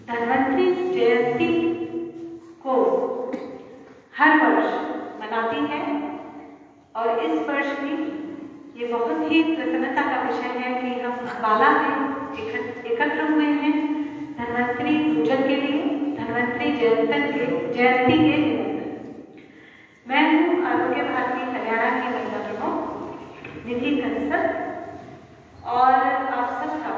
धन्वंतरि जयंती को हर वर्ष मनाती है और इस वर्ष भी ये बहुत ही प्रसन्नता का विषय है कि हम अम्बाला में एकत्र हुए हैं धन्वंतरि पूजन के लिए, धन्वंतरि जयंती के निमित्त। मैं हूँ आरोग्य भारती हरियाणा की महिला प्रमुख निधि कंसल और आप सबका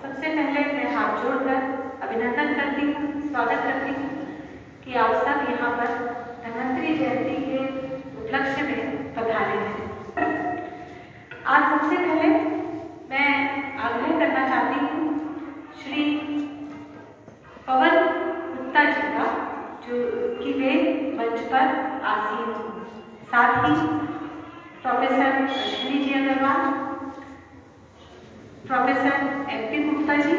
सबसे पहले मैं हाथ जोड़कर अभिनंदन करती हूँ, स्वागत करती हूँ कि आप सब यहाँ पर धन्वंतरि जयंती के उपलक्ष्य में पधारे हैं। आज सबसे पहले मैं आग्रह करना चाहती हूँ श्री पवन गुप्ता जी का, जो कि वे मंच पर आसीन हों। साथ ही professor Ashwini ji Agarwal, professor MP Gupta ji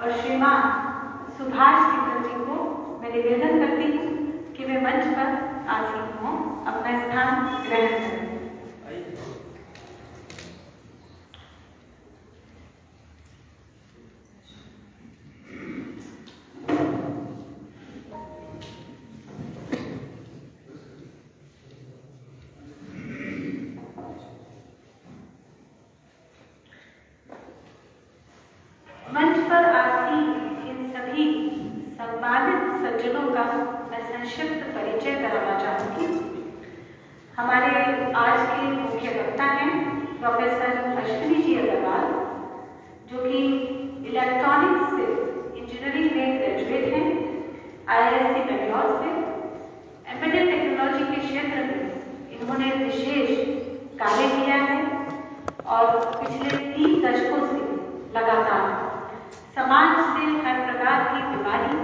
और श्रीमान सुभाष सिंह जी को मैं निवेदन करती हूँ कि वे मंच पर आसीन हों, अपना स्थान ग्रहण करें। मंच पर आसीन इन सभी सम्मानित सज्जनों का मैं संक्षिप्त परिचय कराना चाहूंगी। हमारे आज के मुख्य वक्ता हैं प्रोफेसर अश्विनी जी अग्रवाल, जो कि इलेक्ट्रॉनिक्स से इंजीनियरिंग में ग्रेजुएट हैं, IISc बेंगलोर से। एम्बेडेड टेक्नोलॉजी के क्षेत्र में इन्होंने विशेष कार्य किया है और पिछले 3 दशकों से लगातार समाज से हर प्रकार की बीमारी,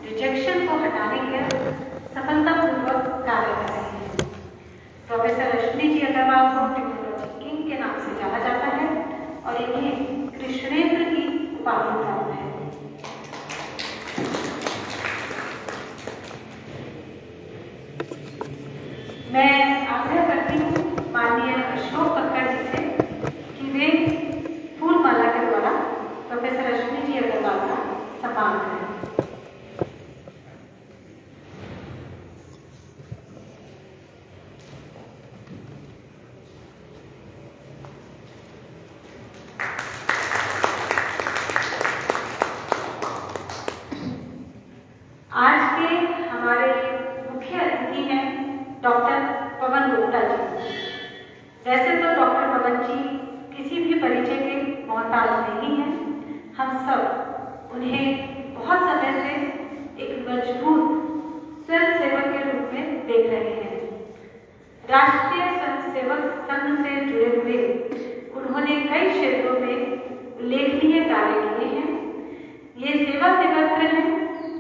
रिजेक्शन को हटाने के सफलतापूर्वक कार्य कर रहे हैं। प्रोफेसर अश्विनी जी अग्रवाल को टेक्नोलॉजी किंग के नाम से जाना जाता है और इन्हें कृष्णेंद्र की उपाधि प्राप्त है। मैं आग्रह करती हूँ माननीय अशोक कक्कड़ जी से कि वे फूलमाला के द्वारा प्रोफेसर अश्विनी जी अग्रवाल का सम्मान करें। आज के हमारे मुख्य अतिथि हैं डॉक्टर पवन गुप्ता जी। वैसे तो डॉक्टर पवन जी किसी भी परिचय के मोहताज नहीं है। हम सब उन्हें बहुत समय से एक मजबूत स्वयं सेवक के रूप में देख रहे हैं। राष्ट्रीय स्वयं सेवक संघ से जुड़े हुए उन्होंने कई क्षेत्रों में उल्लेखनीय कार्य किए हैं। ये सेवा निवृत्त हैं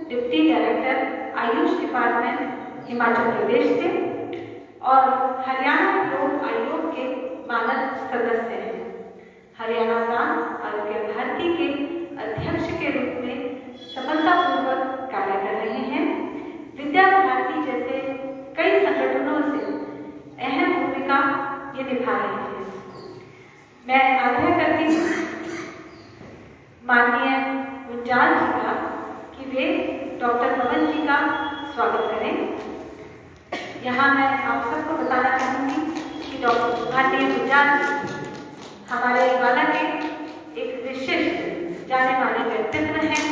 deputy director AYUSH department Himachal Pradesh से और हरियाणा योग आयोग के मानद सदस्य हैं। हरियाणा प्रांत आरोग्य भारती के अध्यक्ष के रूप में सफलतापूर्वक कार्य कर रहे हैं। विद्या भारती जैसे कई संगठनों से अहम भूमिका ये निभा रहे हैं। मैं आग्रह करती हूँ माननीय गुंजाल जी का कि वे डॉक्टर पवन जी का स्वागत करें। यहाँ मैं आप सबको बताना चाहूँगी कि डॉक्टर माननीय गुंजाल जी हमारे अम्बाला के एक विशिष्ट जाने माने व्यक्तित्व हैं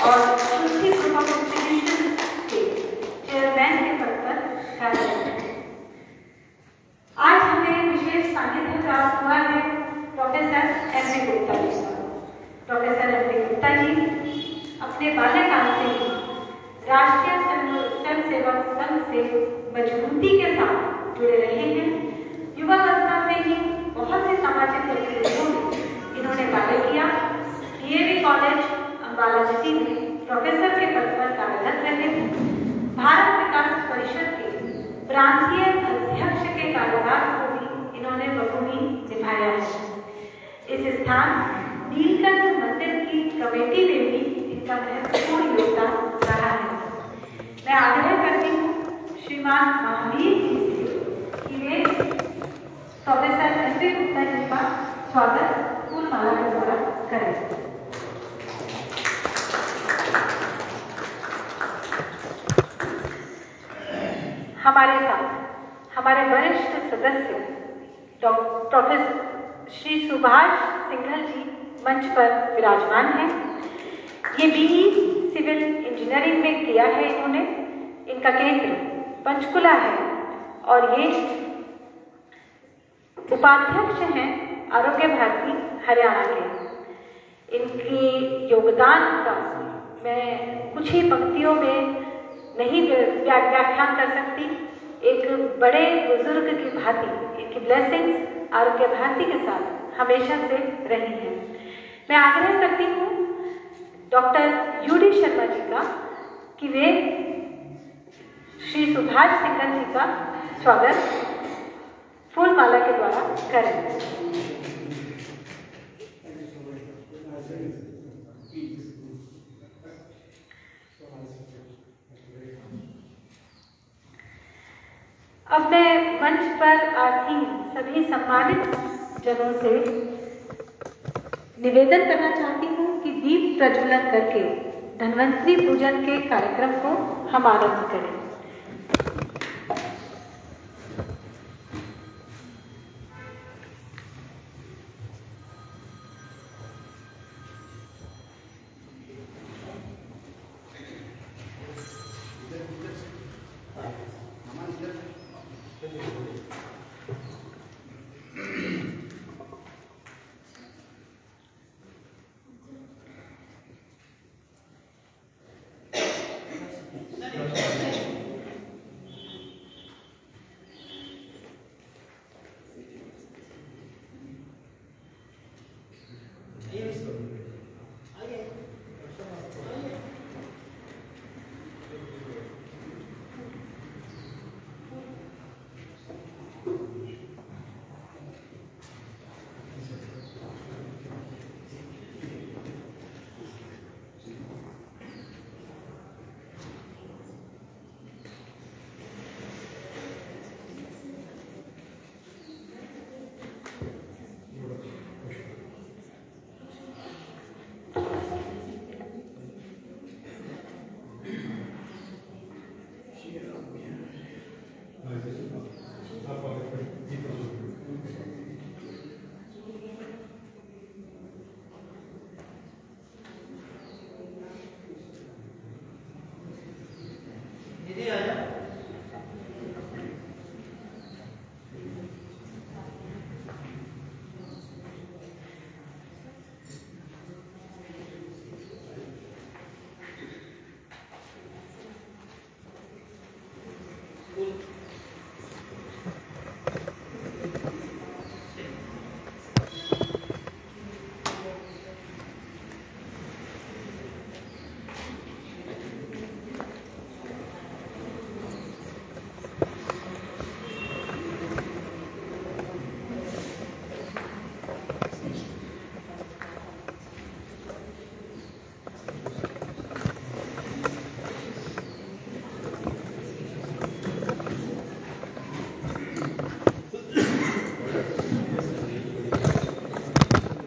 और तुलसी ग्रुप ऑफ इंस्टीट्यूशन के चेयरमैन के पद पर कार्यरत हैं। आज हमें विशेष सानिध्य प्राप्त हुआ है प्रोफेसर MP गुप्ता जी का। प्रोफेसर MP गुप्ता जी अपने बाल्यकाल से ही राष्ट्रीय स्वयं सेवक संघ से मजबूती के साथ जुड़े रहे हैं। युवावस्था से ही बहुत सी सामाजिक गतिविधियों में इन्होंने कार्य किया। DAV कॉलेज अम्बाला सिटी में प्रोफेसर के पद पर कार्यरत रहे। भारत विकास परिषद के प्रांतीय अध्यक्ष के कार्य किरदार को भी इन्होंने बखूबी निभाया है। इस स्थान नीलकंठ मंदिर की कमेटी में भी इनका महत्वपूर्ण योगदान रहा है। मैं आग्रह करती हूँ श्रीमान महावीर जी से कि वे प्रोफेसर एस.पी. गुप्ता जी का स्वागत फूलमाला के द्वारा करें। हमारे साथ हमारे वरिष्ठ सदस्य प्रोफेसर श्री सुभाष सिंघल जी मंच पर विराजमान हैं। ये बीई सिविल इंजीनियरिंग में किया है इन्होंने। इनका केंद्र पंचकुला है और ये उपाध्यक्ष हैं आरोग्य भारती हरियाणा के। इनकी योगदान का मैं कुछ ही पंक्तियों में नहीं व्याख्यान कर सकती। एक बड़े बुजुर्ग की भांति इनकी ब्लेसिंग्स आरोग्य भारती के साथ हमेशा से रही हैं। मैं आग्रह करती हूँ डॉक्टर यूडी शर्मा जी का कि वे श्री सुभाष सिंघल जी का स्वागत फूलमाला के द्वारा करें। अब मैं मंच पर आसीन सभी सम्मानित जनों से निवेदन करना चाहती हूँ कि दीप प्रज्वलन करके धन्वंतरी पूजन के कार्यक्रम को हम आरंभ करें।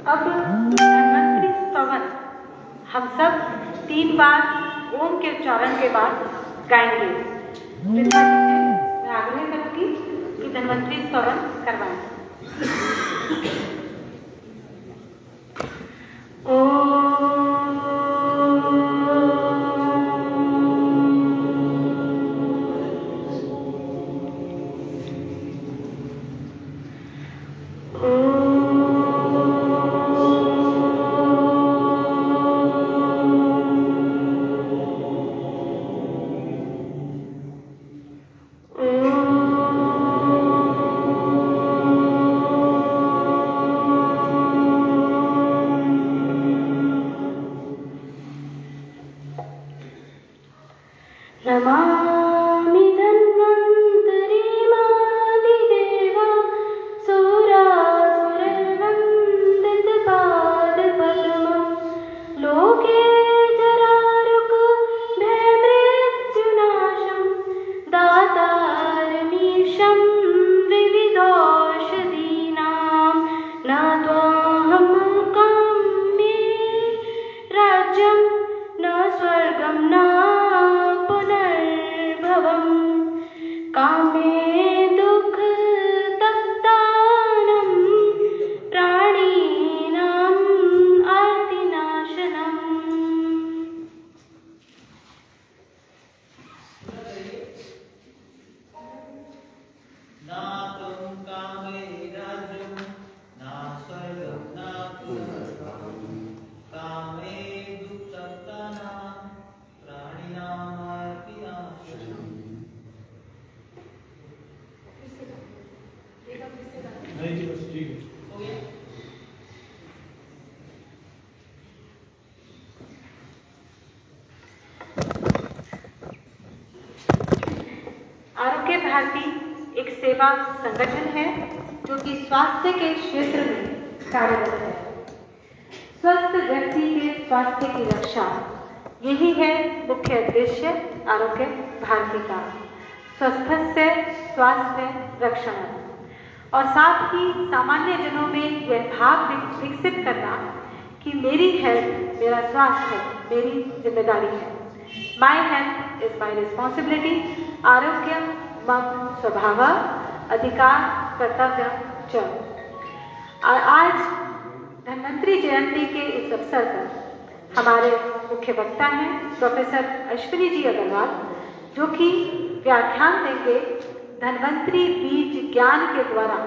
अब धन्वंतरी स्तवन हम सब 3 बार ओम के उच्चारण के बाद गाएंगे। मैं आग्रह करूंगी कि धन्वंतरी स्तवन करवाएं। कामे राज्यं न स्वर्गं न पुनर्भवम् कामे दुःखसप्तानां प्राणिनामर्पिताशनम्। नहीं जी बस ठीक है। हो गया? आरोग्य भारती एक सेवा संगठन है जो कि स्वास्थ्य के क्षेत्र में कार्यरत है। स्वस्थ व्यक्ति के स्वास्थ्य की रक्षा, यही है मुख्य उद्देश्य आरोग्य भारती का। स्वस्थस्य स्वास्थ्य रक्षण, और साथ ही सामान्य जनों में यह भाव विकसित करना कि मेरी हेल्थ, मेरा स्वास्थ्य मेरी जिम्मेदारी है। My health is my responsibility. आरोग्य मम स्वभाव अधिकार कर्तव्य च। आज धन्वंतरि जयंती के इस अवसर पर हमारे मुख्य वक्ता हैं प्रोफेसर अश्विनी जी अग्रवाल, जो कि व्याख्यान देंगे धन्वंतरि बीज ज्ञान के द्वारा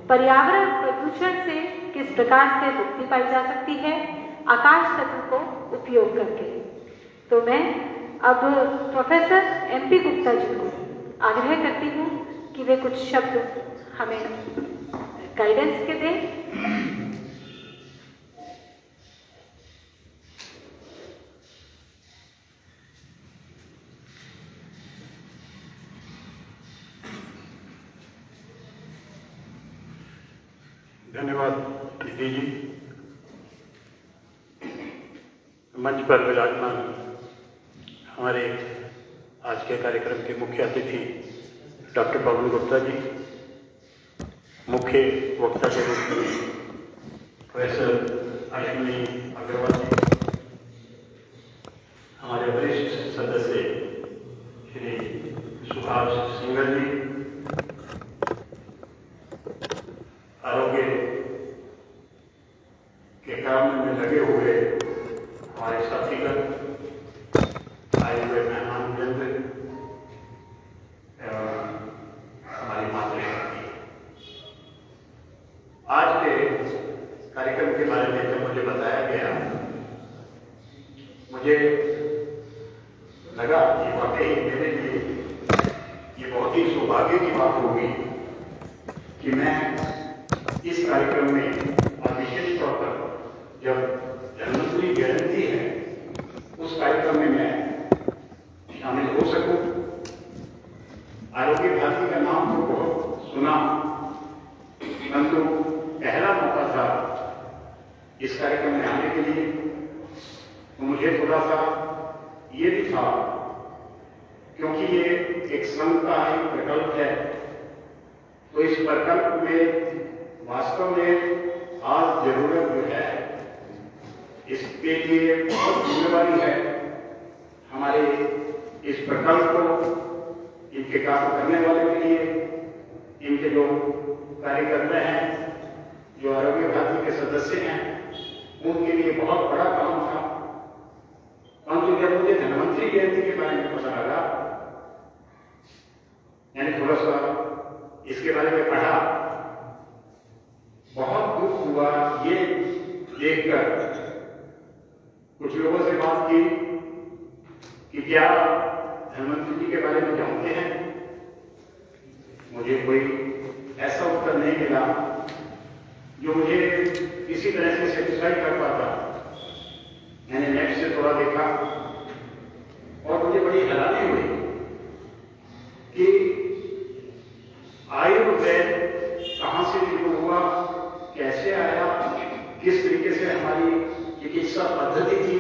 पर्यावरण प्रदूषण से किस प्रकार से मुक्ति पाई जा सकती है आकाश तत्व को उपयोग करके। तो मैं अब प्रोफेसर MP गुप्ता जी को आग्रह करती हूँ कि वे कुछ शब्द हमें गाइडेंस के दें। धन्यवाद दीदी जी। मंच पर विराजमान हमारे आज के कार्यक्रम के मुख्य अतिथि डॉक्टर पवन गुप्ता जी, मुख्य वक्ता के रूप में प्रोफेसर अश्विनी अग्रवाल जी, हमारे वरिष्ठ सदस्य श्री सुभाष सिंघल जी, आरोग्य के काम में लगे हुए हमारे साथीगण, आए हुए मेहमान वृंद एवं हमारी मातृशक्ति। आज के कार्यक्रम के बारे में जब मुझे बताया गया, मुझे लगा कि वाकई मेरे लिए ये बहुत ही सौभाग्य की बात होगी कि मैं इस कार्यक्रम में और विशेष तौर पर जब धन्वंतरि जयंती है उस कार्यक्रम में मैं शामिल हो सकूं। आरोग्य भारती का नाम तो बहुत सुना, परंतु पहला मौका था इस कार्यक्रम में आने के लिए, तो मुझे थोड़ा सा ये भी था, क्योंकि ये एक संघ का एक प्रकल्प है, तो इस प्रकल्प में वास्तव में आज जरूरत जो है इसके लिए बहुत जिम्मेदारी है हमारे इस प्रकल्प को, इनके काम करने वाले के लिए, इनके जो कार्यकर्ता हैं, जो आरोग्य भारती के सदस्य हैं, उनके लिए बहुत बड़ा काम था। परंतु जब मुझे धन्वंतरि जयंती के बारे में पता लगा, मैंने थोड़ा सा इसके बारे में पढ़ा, बहुत दुख हुआ ये देखकर। कुछ लोगों से बात की कि क्या धन्वंतरि जी के बारे में जानते हैं, मुझे कोई ऐसा उत्तर नहीं मिला जो मुझे किसी तरह से सेटिस्फाई कर पाता। मैंने नेट से थोड़ा देखा और मुझे बड़ी हैरानी हुई कि आयुर्वेद कहाँ से शुरू हुआ, कैसे आया, किस तरीके से हमारी चिकित्सा पद्धति थी,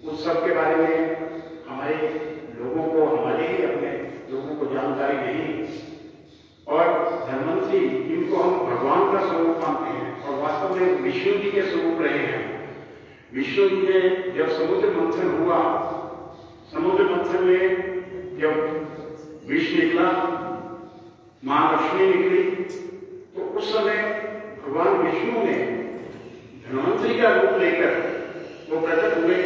उस सब के बारे में हमारे लोगों को, हमारे ही अपने लोगों को जानकारी नहीं। और धन्वंतरि, जिनको हम भगवान का स्वरूप मानते हैं और वास्तव में विष्णु जी के स्वरूप रहे हैं। विष्णु जी ने जब समुद्र मंथन हुआ, समुद्र मंथन में जब विष निकला, महालक्ष्मी निकली, तो उस समय भगवान विष्णु ने धन्वंतरि का रूप लेकर वो प्रकट हुए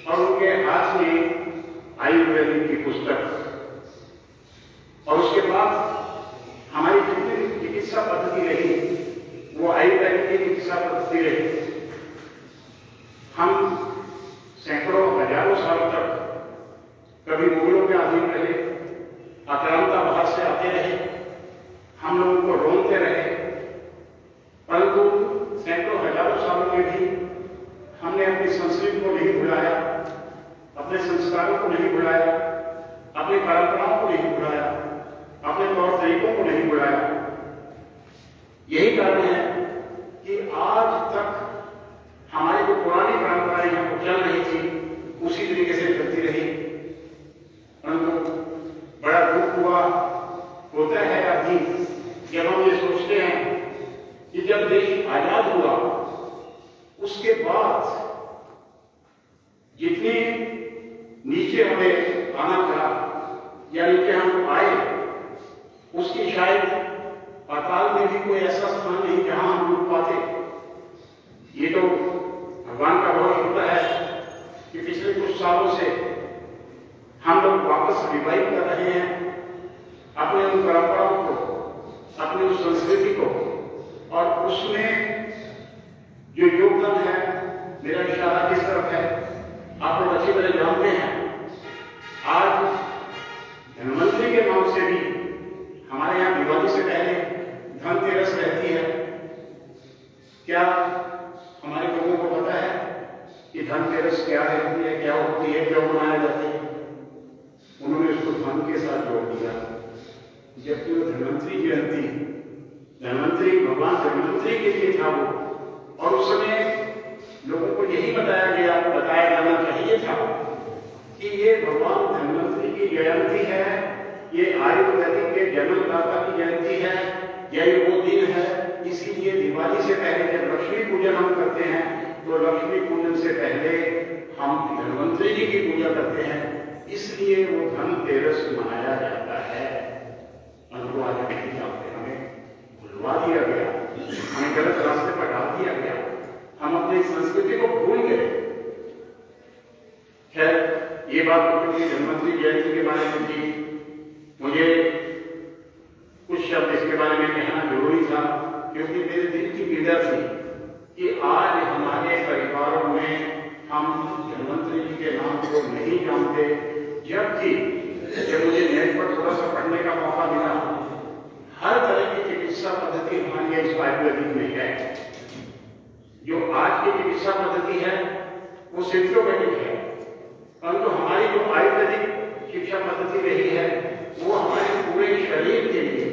और उनके हाथ में आयुर्वेद की पुस्तक, और उसके बाद हमारी जितनी चिकित्सा पद्धति रही। हम सैकड़ों हजारों सालों तक कभी मुगलों के अधीन रहे, आक्रामकता बाहर से आते रहे, हम लोगों को रोकते रहे, परंतु सैकड़ों हजारों सालों में भी हमने अपनी संस्कृति को नहीं भुलाया, अपने संस्कारों को नहीं भुलाया, अपनी परंपराओं को नहीं भुलाया, अपने तौर तरीकों को नहीं भुलाया। यही कारण है कि आज तक हमारी जो पुरानी परंपराएं हैं वो चल रही थी, उसी तरीके से चलती रही। परंतु बड़ा दुख होता है अभी जब हम ये सोचते हैं कि जब देश आजाद हुआ उसके बाद जितने नीचे हमें आना पड़ा या नीचे हम आए, उसकी शायद पाताल में भी कोई ऐसा स्थान नहीं जहां हम रुक पाते। ये तो भगवान का बहुत शुक्र है कि पिछले कुछ सालों से हम लोग वापस रिवाइव कर रहे हैं अपने उन परंपराओं को, अपनी उस संस्कृति को, और उसमें जो योगदान है, मेरा इशारा किस तरफ है आप लोग अच्छी तरह जानते हैं। आज धनवंतरी के नाम से भी हमारे यहाँ दिवाली से पहले धनतेरस रहती है। क्या हमारे लोगों को पता है कि धनतेरस क्या रहती है, क्या होती है, क्यों मनाया जाता है? उन्होंने उसको धन के साथ जोड़ दिया, जबकि वो धनवंतरी जयंती धनवंतरी भगवान धनवंतरी के लिए था वो, और उस समय लोगों को यही बताया जाना चाहिए था कि ये भगवान धनवंतरी की जयंती है, ये आयुर्वेदिक के जन्मदाता की जयंती है, यही वो दिन है। इसीलिए दिवाली से पहले जब लक्ष्मी पूजन हम करते हैं तो लक्ष्मी पूजन से पहले हम धनवंतरी जी की पूजा करते हैं, इसलिए वो धनतेरस मनाया जाता है। अनुवाद नहीं जानते, हमें भुलवा दिया गया, हमें गलत रास्ते पर डाल दिया गया, हम अपनी संस्कृति को भूल गए। खैर, ये बात क्योंकि धनवंतरी जयंती के बारे में थी, मुझे कुछ शब्द इसके बारे में कहना जरूरी था, क्योंकि मेरे दिल की पीड़ा थी कि आज हमारे परिवारों में हम धनवंतरी जी के नाम को नहीं जानते, जबकि जब मुझे नेट पर थोड़ा सा पढ़ने का मौका मिला, हर तरह की चिकित्सा पद्धति हमारी इस आयुर्वेदिक में है। जो आज की चिकित्सा पद्धति है वो सिम्प्टोमेटिक है, परंतु हमारी जो आयुर्वेदिक शिक्षा पद्धति रही है वो हमारे पूरे शरीर के लिए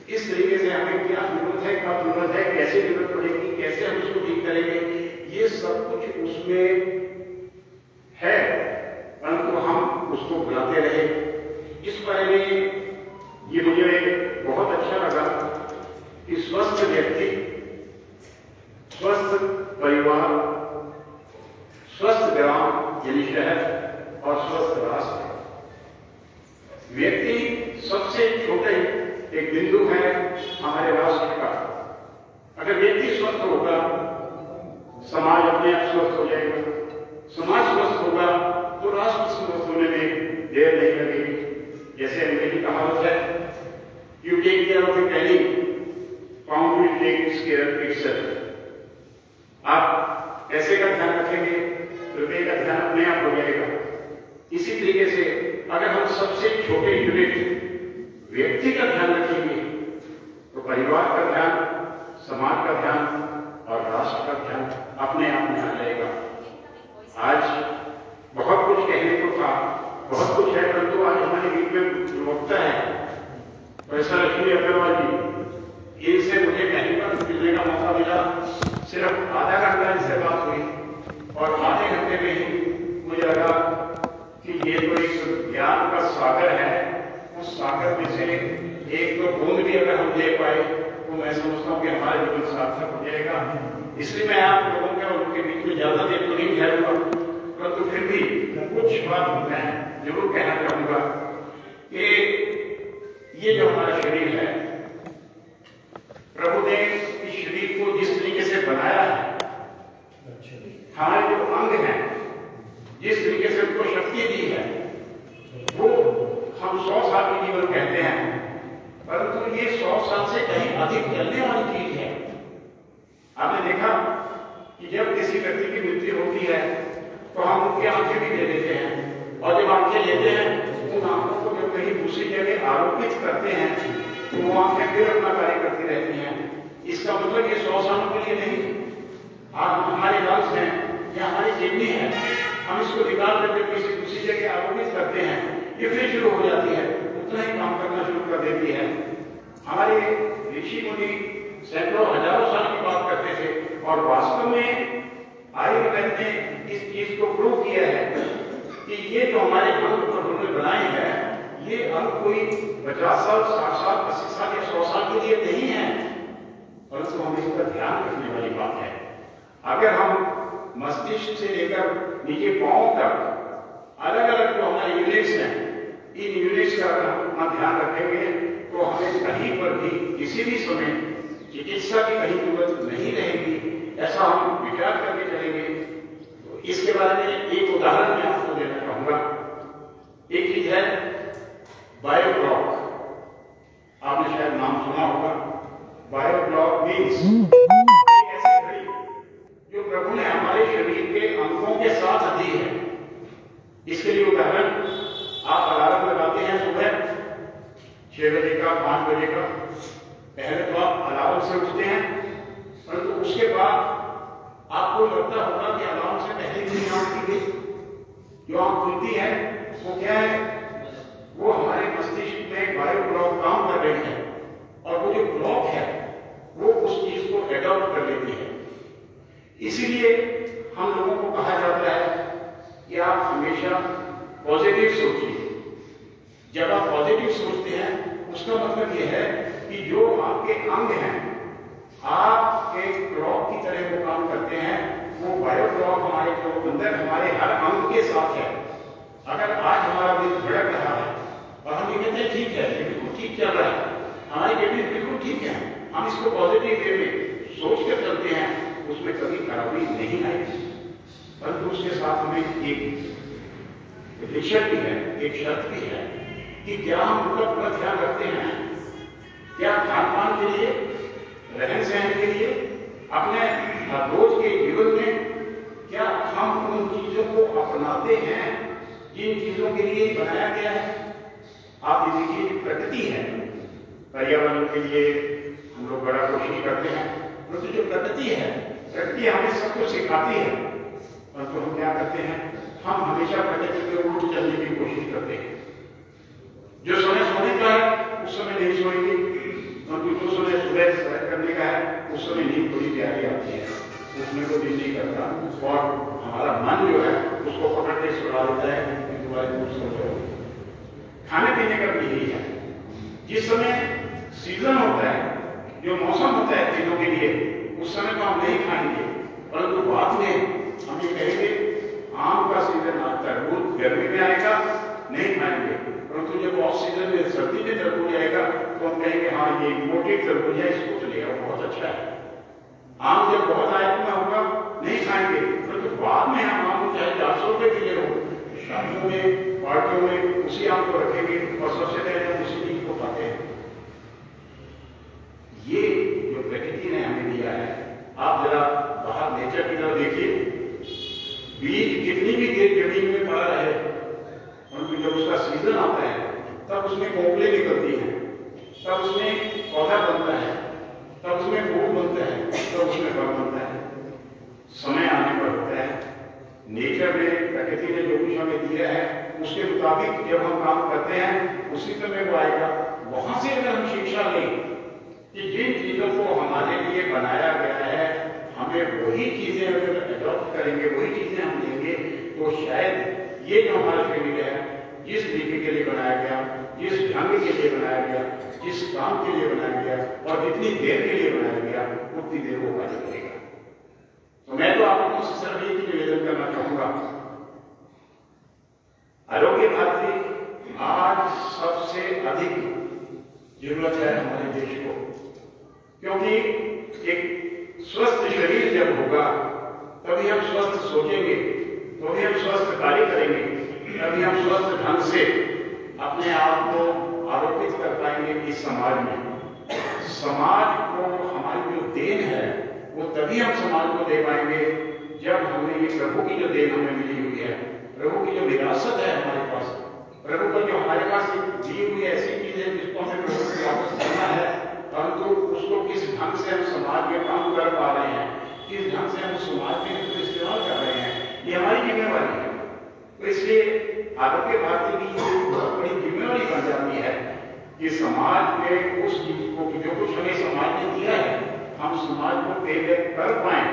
इस तरीके से हमें क्या जरूरत है, कब जरूरत है, कैसे जरूरत पड़ेगी, कैसे हम इसको ठीक करेंगे, ये सब कुछ उसमें है, परंतु हम उसको भुलाते रहे। इस बारे में ये मुझे बहुत अच्छा लगा कि स्वस्थ व्यक्ति, स्वस्थ परिवार, स्वस्थ ग्राम यानी शहर और स्वस्थ राष्ट्र। व्यक्ति सबसे छोटे एक बिंदु है हमारे राष्ट्र का। अगर व्यक्ति स्वस्थ होगा, समाज अपने आप स्वस्थ हो जाएगा, समाज स्वस्थ होगा तो राष्ट्र स्वस्थ होने में देर नहीं लगेगी। जैसे अंग्रेजी कहावत है, you take care of a penny, pound will take care of itself. आप पैसे का ध्यान रखेंगे, रुपये का ध्यान अपने आप हो जाएगा। इसी तरीके से अगर हम सबसे छोटे यूनिट व्यक्ति का ध्यान रखेंगे तो परिवार का ध्यान, समाज का ध्यान और राष्ट्र का ध्यान अपने आप में आ जाएगा। आज बहुत कुछ कहने को था, बहुत कुछ है, परंतु आज हमारे बीच में वक्ता है प्रोफेसर लक्ष्मी अग्रवाल जी, इनसे मुझे कहीं पर मिलने का मौका मिला। सिर्फ आधा घंटा इनसे बात हुई और आधे घंटे में ही मुझे लगा कि ये तो एक ज्ञान का सागर है, उस सागर में से एक तो बूंद भी अगर हम ले पाए तो मैं समझता हूँ कि हमारा जीवन सार्थक हो जाएगा। इसलिए मैं आप लोगों के और उनके बीच में ज्यादा देर तो नहीं ठहरूंगा, परंतु फिर भी कुछ बात मैं जरूर कहना चाहूंगा कि ये जो हमारा शरीर है, प्रभु ने इस शरीर को जिस तरीके से बनाया है, हमारे जो अंग हैं जिस तरीके से उनको शक्ति दी है, वो हम 100 साल की जीवन कहते हैं, परंतु ये 100 साल से कहीं अधिक चलने वाली चीज है। आपने देखा कि जब किसी व्यक्ति की मृत्यु होती है तो हम उनकी आंखें भी ले लेते हैं, और जब आंखें लेते हैं उन आंखों को जब कहीं दूसरी जगह आरोपित करते हैं तो वो आंखें फिर अपना कार्य करती रहती हैं। इसका मतलब ये 100 सालों के लिए नहीं। हमारे लंग्स हैं या हमारी किडनी है, हम इसको निकाल करके किसी दूसरी जगह आरोपित करते हैं, ये फिर शुरू हो जाती है, उतना ही काम करना शुरू कर देती है। हमारे ऋषि मुनि सैकड़ों हजारों साल की बात करते थे, और वास्तव में आयुर्वेद ने इस चीज को प्रूव किया है कि ये जो हमारे अंग उन्होंने बनाए हैं, ये अंग कोई 50 साल, 60 साल, 80 साल या 100 साल के लिए नहीं है, परंतु हमें इसका ध्यान रखने वाली बात है। अगर हम मस्तिष्क से लेकर नीचे पांव तक अलग अलग जो हमारे यूनिट्स हैं, इन यूनिट्स का अगर हम अपना ध्यान रखेंगे तो हमें कहीं पर भी किसी भी समय चिकित्सा की कहीं जरूरत नहीं रहेगी, ऐसा हम विचार करके चलेंगे। तो इसके बारे में एक उदाहरण मैं आपको देना चाहूंगा। एक चीज है बायोब्लॉक, आपने शायद नाम सुना होगा। बायोब्लॉक मीन्स एक ऐसी घड़ी जो प्रभु ने हमारे शरीर के अंगों के साथ दी है। इसके लिए उदाहरण, आप अलार्म लगाते हैं सुबह 6 बजे का, 5 बजे का, पहले तो आप अलार्म से उठते हैं, परंतु उसके बाद आपको लगता होगा कि अलार्म से पहले ही आंख खुल गई। जो आंख खुलती है वो क्या है? वो हमारे मस्तिष्क में बायो ब्लॉक काम कर रही है, और वो जो ब्लॉक है वो उस चीज को एडॉप्ट कर लेती है। इसीलिए हम लोगों को कहा जाता है कि आप हमेशा पॉजिटिव सोचिए। जब आप पॉजिटिव सोचते हैं उसका मतलब यह है कि जो आपके अंग हैं आपके क्लॉक की तरह वो काम करते हैं। वो बायो क्लॉक हमारे जो अंदर हमारे हर अंग के साथ है। अगर आज हमारा दिल धड़क रहा है और हम ये कहते हैं ठीक है, ये बिल्कुल ठीक चल रहा है, हमारी किडनी बिल्कुल ठीक है, हम इसको पॉजिटिव वे में सोच कर चलते हैं, उसमें कभी खराबी नहीं आएगी। परंतु उसके साथ हमें एक रिशर्त भी है, एक शर्त भी है कि क्या हम उनका पूरा ध्यान रखते हैं। क्या खान पान के लिए, रहन सहन के लिए, अपने रोज के जीवन में क्या हम उन चीजों को अपनाते हैं जिन चीजों के लिए बनाया गया है। आप ये देखिए, प्रकृति है, पर्यावरण के लिए हम लोग बड़ा कोशिश करते हैं, परंतु जो प्रकृति है, प्रकृति हमें सब कुछ सिखाती है, परंतु हम क्या करते हैं, हम हमेशा प्रकृति के उल्ट चलने की कोशिश करते हैं। जो समय सोने का है उस समय नहीं सोएंगे, परंतु जो समय सुबह सैर करने का है उस समय नींद बड़ी प्यारी आती है, उसमें कोई दिल नहीं करता, और हमारा मन जो है उसको पकड़ के सुला देता है कि तुम्हारे दूर सो जाओ। खाने पीने का भी यही है। जिस समय सीजन होता है, जो मौसम होता है चीजों के लिए, उस समय तो हम नहीं खाएंगे, परंतु बाद में हम ये कहेंगे आम का सीजन आता है, तरबूज गर्मी में आएगा, नहीं खाएंगे, परंतु जब ऑफ सीजन में सर्दी में तरबूज आएगा तो हम कहेंगे हाँ ये इम्पोर्टेड तरबूज है, इसको तो ले आओ, बहुत अच्छा है। आम जब बहुत आयत में होगा नहीं खाएंगे, परंतु बाद में हम आम चाहे 400 रुपए के लिए हो, शादियों में, पार्टियों में उसी आम को रखेंगे और सबसे पहले उसी चीज को खाते हैं। ये जो प्रकृति ने हमें दिया है, आप जरा बाहर नेचर की तरफ देखिए, बीज कितनी भी देर जमीन में पड़ा रहे, परंतु जब उसका सीजन आता है तब उसमें कोपले निकलती हैं, तब उसमें पौधा बनता है, तब उसमें फूल बनता है, तब उसमें फल बनता है। समय आने पर होता है। नेचर में, प्रकृति ने जो कुछ हमें दिया है उसके मुताबिक जब हम काम करते हैं उसी समय वो आएगा। वहां से अगर हम शिक्षा लें कि जिन चीजों को हमारे लिए बनाया गया है, हमें वही चीजें अगर एडॉप्ट करेंगे, वही चीजें हम लेंगे, तो शायद ये जो हमारा शरीर है, जिस नीति के लिए बनाया गया, जिस ढंग के लिए बनाया गया, जिस काम के लिए बनाया गया और जितनी देर के लिए बनाया गया, उतनी देर वो कार्य करेगा। तो मैं तो आप लोगों से सिर्फ एक निवेदन करना चाहूंगा, आरोग्य भारती आज सबसे अधिक जरूरत है हमारे देश को, क्योंकि एक स्वस्थ शरीर जब होगा तभी हम स्वस्थ सोचेंगे, तभी हम स्वस्थ कार्य करेंगे, तभी हम स्वस्थ ढंग से अपने आप को आरोपित कर पाएंगे इस समाज में। समाज को हमारी जो देन है वो तभी हम समाज को दे पाएंगे जब हमें ये प्रभु की जो देन हमें मिली हुई है, प्रभु की जो विरासत है हमारे पास, प्रभु का जो हमारे पास दी हुई ऐसी चीज है जिसको हमें प्रभु को वापस करना है, परंतु उसको किस ढंग से हम समाज में काम कर पा रहे हैं, किस ढंग से हम समाज में इसको इस्तेमाल कर रहे हैं, ये हमारी जिम्मेवारी है। तो इसलिए आरोग्य भारती की बहुत बड़ी जिम्मेवारी बन जाती है कि समाज में उस चीज को जो कुछ हमें समाज ने दिया है हम समाज को पेश कर पाए,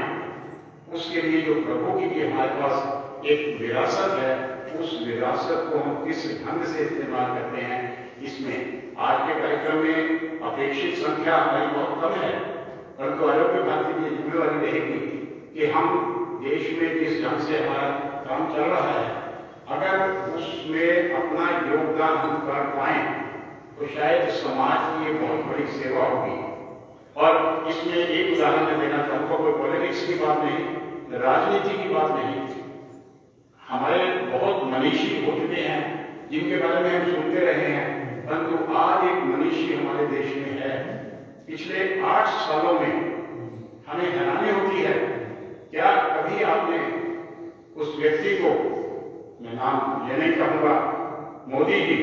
उसके लिए जो प्रभु की भी हमारे पास एक विरासत है, उस विरासत को हम किस ढंग से इस्तेमाल करते हैं, इसमें आज के कार्यक्रम में अपेक्षित संख्या हमारी बहुत कम है, परंतु आरोग्य भारती की जिम्मेवारी रहेगी कि हम देश में जिस ढंग से हमारा काम चल रहा है, अगर उसमें अपना योगदान हम कर पाए तो शायद समाज की ये बहुत बड़ी सेवा होगी। और इसमें एक उदाहरण मैं देना चाहूंगा, कोई पॉलिटिक्स की बात नहीं, राजनीति की बात नहीं। हमारे बहुत मनीषी हो चुके हैं जिनके बारे में हम सुनते रहे हैं, परंतु आज एक मनीषी हमारे देश में है। पिछले 8 सालों में हमें हैरानी होती है, क्या कभी आपने उस व्यक्ति को, मैं नाम ये नहीं कहूंगा, मोदी जी,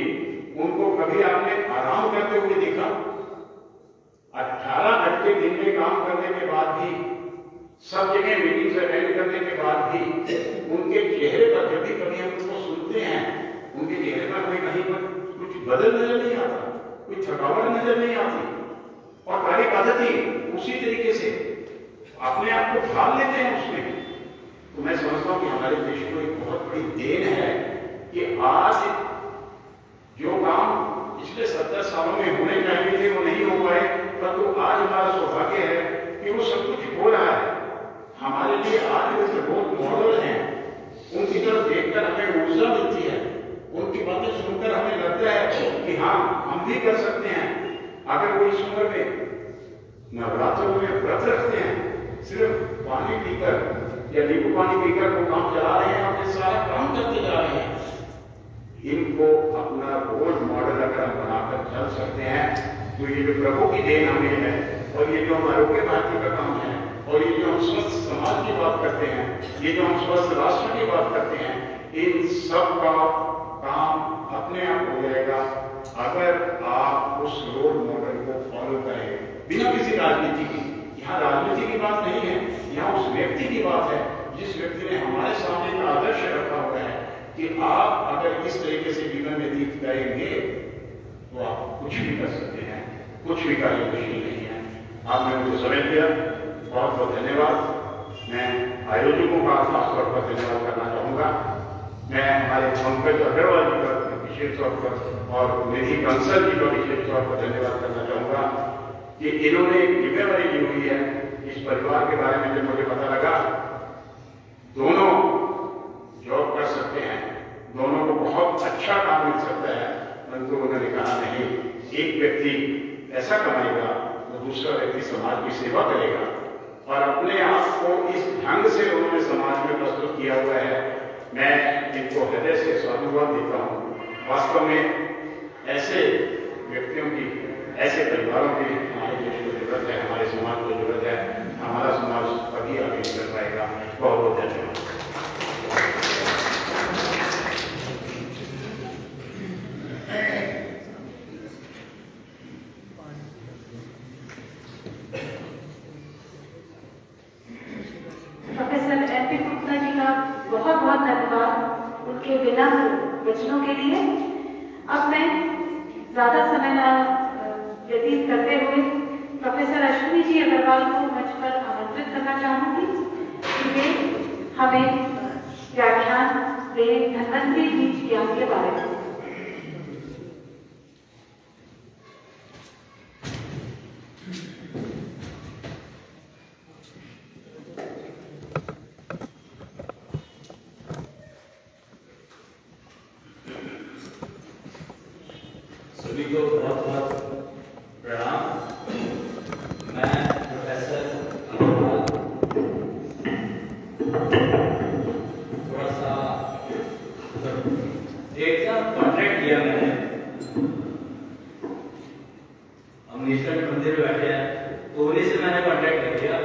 उनको कभी आपने आराम करते हुए देखा? 18 घंटे दिन में काम करने के बाद भी, सब जगह मीटिंग्स अटेंड करने के बाद भी उनके चेहरे पर, जब भी कभी हम उनको सुनते हैं, उनके चेहरे पर हमें कहीं पर कुछ बदल नजर नहीं आता, कोई थकावट नजर नहीं आती, और कार्य पद्धति उसी तरीके से अपने आप को ढाल लेते हैं उसमें। तो मैं समझता हूं कि हमारे देश को एक बहुत बड़ी देन है कि आज जो काम पिछले 70 सालों में होने चाहिए थे वो नहीं हो पाए, परंतु आज हमारा सौभाग्य है कि वो सब कुछ हो रहा है। हमारे लिए आज जैसे बहुत मॉडल हैं, उनकी तरफ देखकर हमें ऊर्जा मिलती है, उनकी बातें सुनकर हमें लगता है कि हाँ हम भी कर सकते हैं। अगर वो इस उम्र में नवरात्रों में व्रत रखते हैं, सिर्फ पानी पीकर या नींबू पानी पीकर वो काम चला रहे हैं, अपने सारा काम करते जा रहे हैं, इनको अपना रोल मॉडल अगर हम बनाकर चल सकते हैं तो ये जो प्रभु की देन हमें है, और ये जो हम आरोग्य भारती का काम है, और ये जो हम स्वस्थ समाज की बात करते हैं, ये जो हम स्वस्थ राष्ट्र की बात करते हैं, इन सब का काम अपने आप हो जाएगा अगर आप उस रोल मॉडल को फॉलो करें बिना किसी राजनीति की। यहाँ राजनीति की बात नहीं है, यहाँ उस व्यक्ति की बात है जिस व्यक्ति ने हमारे सामने एक आदर्श रखा हुआ है कि आप अगर इस तरीके से जीवन व्यतीत करेंगे तो आप कुछ भी कर सकते हैं, कुछ भी कार्य मुश्किल नहीं है। आपने मुझे समय दिया, बहुत बहुत धन्यवाद। मैं आयोजकों का खासतौर पर धन्यवाद करना चाहूँगा। मैं हमारे पंकज अग्रवाल जी का विशेष तौर पर और निधि कंसल जी का विशेष तौर पर धन्यवाद करना चाहूँगा कि इन्होंने एक जिम्मेवारी ली हुई है। इस परिवार के बारे में जब मुझे पता लगा, दोनों जॉब कर सकते हैं, दोनों को बहुत अच्छा काम मिल सकता है, परंतु उन्होंने कहा नहीं, एक व्यक्ति पैसा कमाएगा तो दूसरा व्यक्ति समाज की सेवा करेगा, और अपने आप को इस ढंग से उन्होंने समाज में प्रस्तुत किया हुआ है। मैं इनको हृदय से साधुवाद देता हूँ। वास्तव में ऐसे व्यक्तियों की, ऐसे परिवारों की हमारे देश को जरूरत है, हमारे समाज को जरूरत है। हमारा समाज कभी आगे निकल पाएगा। बहुत बहुत धन्यवाद। प्रोफेसर MP गुप्ता जी का बहुत बहुत धन्यवाद उनके विनम्र वचनों के लिए। अब मैं ज्यादा समय न व्यतीत करते हुए प्रोफेसर अश्विनी जी अग्रवाल को मंच पर आमंत्रित करना चाहूंगी कि वे हमें व्याख्यान दें धन्वंतरी बीज ज्ञान के बारे में। सभी को बहुत बहुत प्रणाम। मैं प्रोफेसर अग्रवाल थोड़ा सा एक कॉन्ट्रैक्ट किया मैंने। हम नेशनल मंदिर में बैठे हैं तो उन्हीं से मैंने कॉन्ट्रैक्ट कर दिया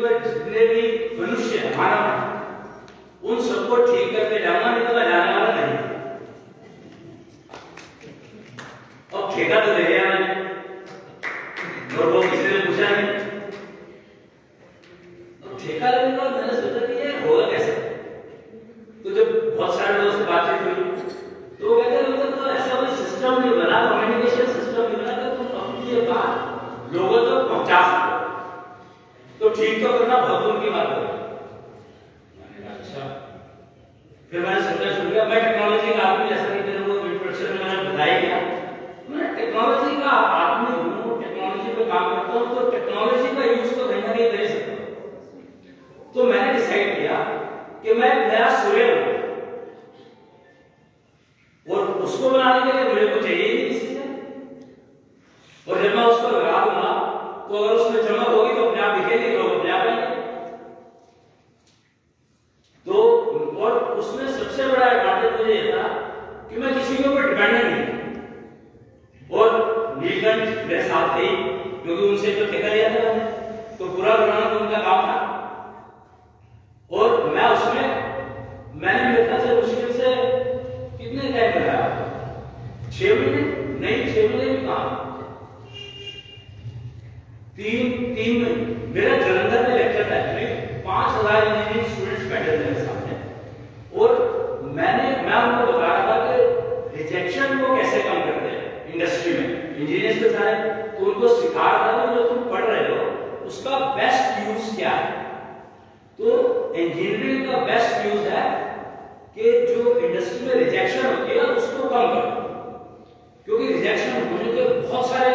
पर जितने भी मनुष्य हैं, मानव हैं, उन सबको ठीक करके जाऊंगा, नहीं तो मैं जाने वाला नहीं। अब ठेका तो ले लिया मैंने, और वो किसी ने पूछा नहीं। अब ठेका लेने का मैंने सोचा कि ये होगा कैसे। तो जब बहुत सारे लोगों से बातचीत हुई तो वो कहते हैं तो ऐसा कोई सिस्टम नहीं बना, कम्युनिकेशन सिस्टम नहीं बना कि तुम अपनी ये बात लोगों तक पहुंचा सको, तो ठीक तो करना बहुत दूर की बात है। मैंने कहा अच्छा। फिर मैंने सोचना शुरू किया। मैं टेक्नोलॉजी का आदमी, जैसा कि मेरे को इंट्रोडक्शन में मैंने बताया गया, मैं टेक्नोलॉजी का आदमी हूँ, टेक्नोलॉजी पे काम करता हूँ, तो टेक्नोलॉजी का यूज तो कहीं ना कहीं कर ही सकता हूँ। तो मैंने डिसाइड किया कि मैं नया सूर्य हूँ, और उसको बनाने के लिए मेरे को चाहिए ही किसी से, और जब मैं उसको लगा दूंगा तो अगर उसमें चमक होगी तो अपने आप दिखेगी, लोग अपने आप आएंगे। तो और उसमें सबसे बड़ा एडवांटेज मुझे ये था कि मैं किसी के ऊपर डिपेंडेंट नहीं, और नीलकंठ मेरे साथ थे, क्योंकि उनसे जो ठेका लिया था मैंने, तो पूरा बनाना तो उनका काम था। और मैं उसमें मैंने मेरे ख्याल से मुश्किल से कितने टाइम लगाया, 6 महीने नहीं, 6 महीने भी कहा, 3 महीने। मेरा जलंधर में लेक्चर था, 5000 इंजीनियरिंग स्टूडेंट्स बैठे थे मेरे सामने, और मैं उनको बता रहा था कि रिजेक्शन को कैसे कम करते हैं इंडस्ट्री में, इंजीनियर्स के सारे, तो उनको सिखा रहा था कि जो तुम पढ़ रहे हो उसका बेस्ट यूज क्या है। तो इंजीनियरिंग का बेस्ट यूज है कि जो इंडस्ट्री में रिजेक्शन होती है उसको कम करो, क्योंकि रिजेक्शन होने के बहुत सारे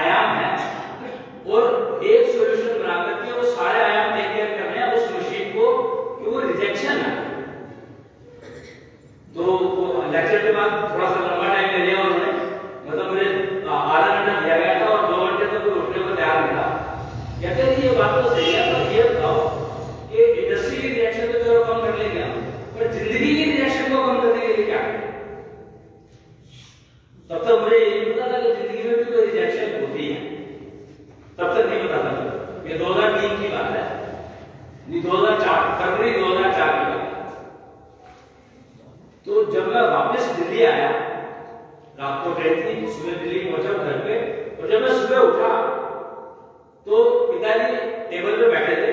आयाम हैं, और एक सॉल्यूशन बना करके वो सारे आयाम टेक केयर करने हैं उस मशीन को कि वो रिजेक्शन है। तो लेक्चर के बाद थोड़ा सा लंबा टाइम ले लिया उन्होंने, मतलब मुझे आधा घंटा दिया गया था और 2 घंटे तक कोई उठने को तैयार नहीं था। कहते हैं ये बात तो सही है, पर ये बताओ कि इंडस्ट्री की रिएक्शन तो चलो कम कर लेंगे हम, पर जिंदगी की रिएक्शन को कम करने के लिए क्या करें। तब तक मुझे ये नहीं पता था कि जिंदगी में भी कोई रिजेक्शन होती है, तब तक नहीं पता था। ये 2003 की बात है, 2004 फरवरी 2004 की बात है। तो जब मैं वापस दिल्ली आया, रात को ट्रेन थी, सुबह दिल्ली पहुंचा घर पे, और जब मैं सुबह उठा तो पिताजी टेबल पे बैठे थे,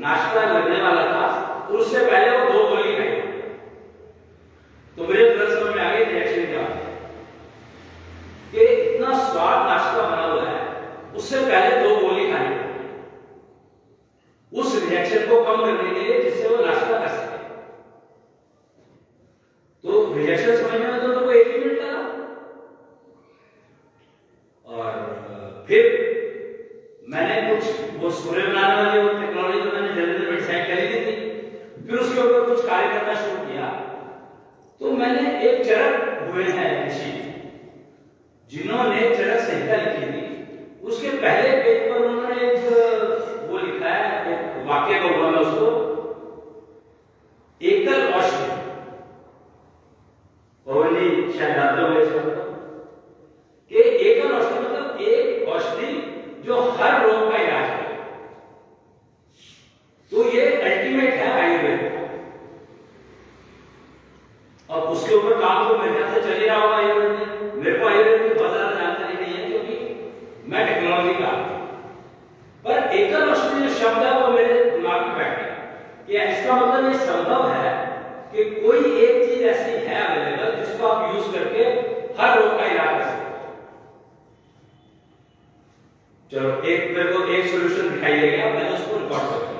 नाश्ता लगने वाला था, और उससे पहले वो 2 गोली खाई। तो मुझे तुरंत समझ में आ गई रिएक्शन क्या है, कि इतना स्वाद नाश्ता बना हुआ है, उससे पहले 2 गोली खानी पड़ेगी उस रिएक्शन को कम करने के लिए, जिससे वो नाश्ता कर सके। तो रिएक्शन समझने में तो को 1 मिनट लगा, और फिर मैंने कुछ वो सूर्य बनाने वाली वो टेक्नोलॉजी तो मैंने जल्दी में डिसाइड कर ली थी। फिर उसके ऊपर कुछ कार्य करना शुरू किया। तो मैंने एक चरक हुए हैं ऋषि जिन्होंने चरक संहिता लिखी थी, उसके पहले पेज पर उन्होंने एक वो लिखा है, एक वाक्य कहूंगा मैं उसको, एकल औषधि, पवनी शायद याद हो कि एकल औषधि मतलब एक औषधि जो हर रोग का इलाज है। तो ये अल्टीमेट है आयुर्वेद का। अब उसके ऊपर काम तो मेरे ख्याल से चल ही रहा होगा आयुर्वेद में। मेरे को आयुर्वेद की बहुत ज्यादा जानकारी नहीं है, क्योंकि मैं टेक्नोलॉजी का, पर एकल औषधि जो शब्द है वो मेरे दिमाग में बैठ गया। ये इसका मतलब ये संभव है कि कोई एक चीज ऐसी है अवेलेबल जिसको आप यूज करके हर रोग का इलाज कर सकते हो। चलो मेरे को एक सॉल्यूशन दिखाई दे गया, मैंने उसको रिकॉर्ड कर दिया।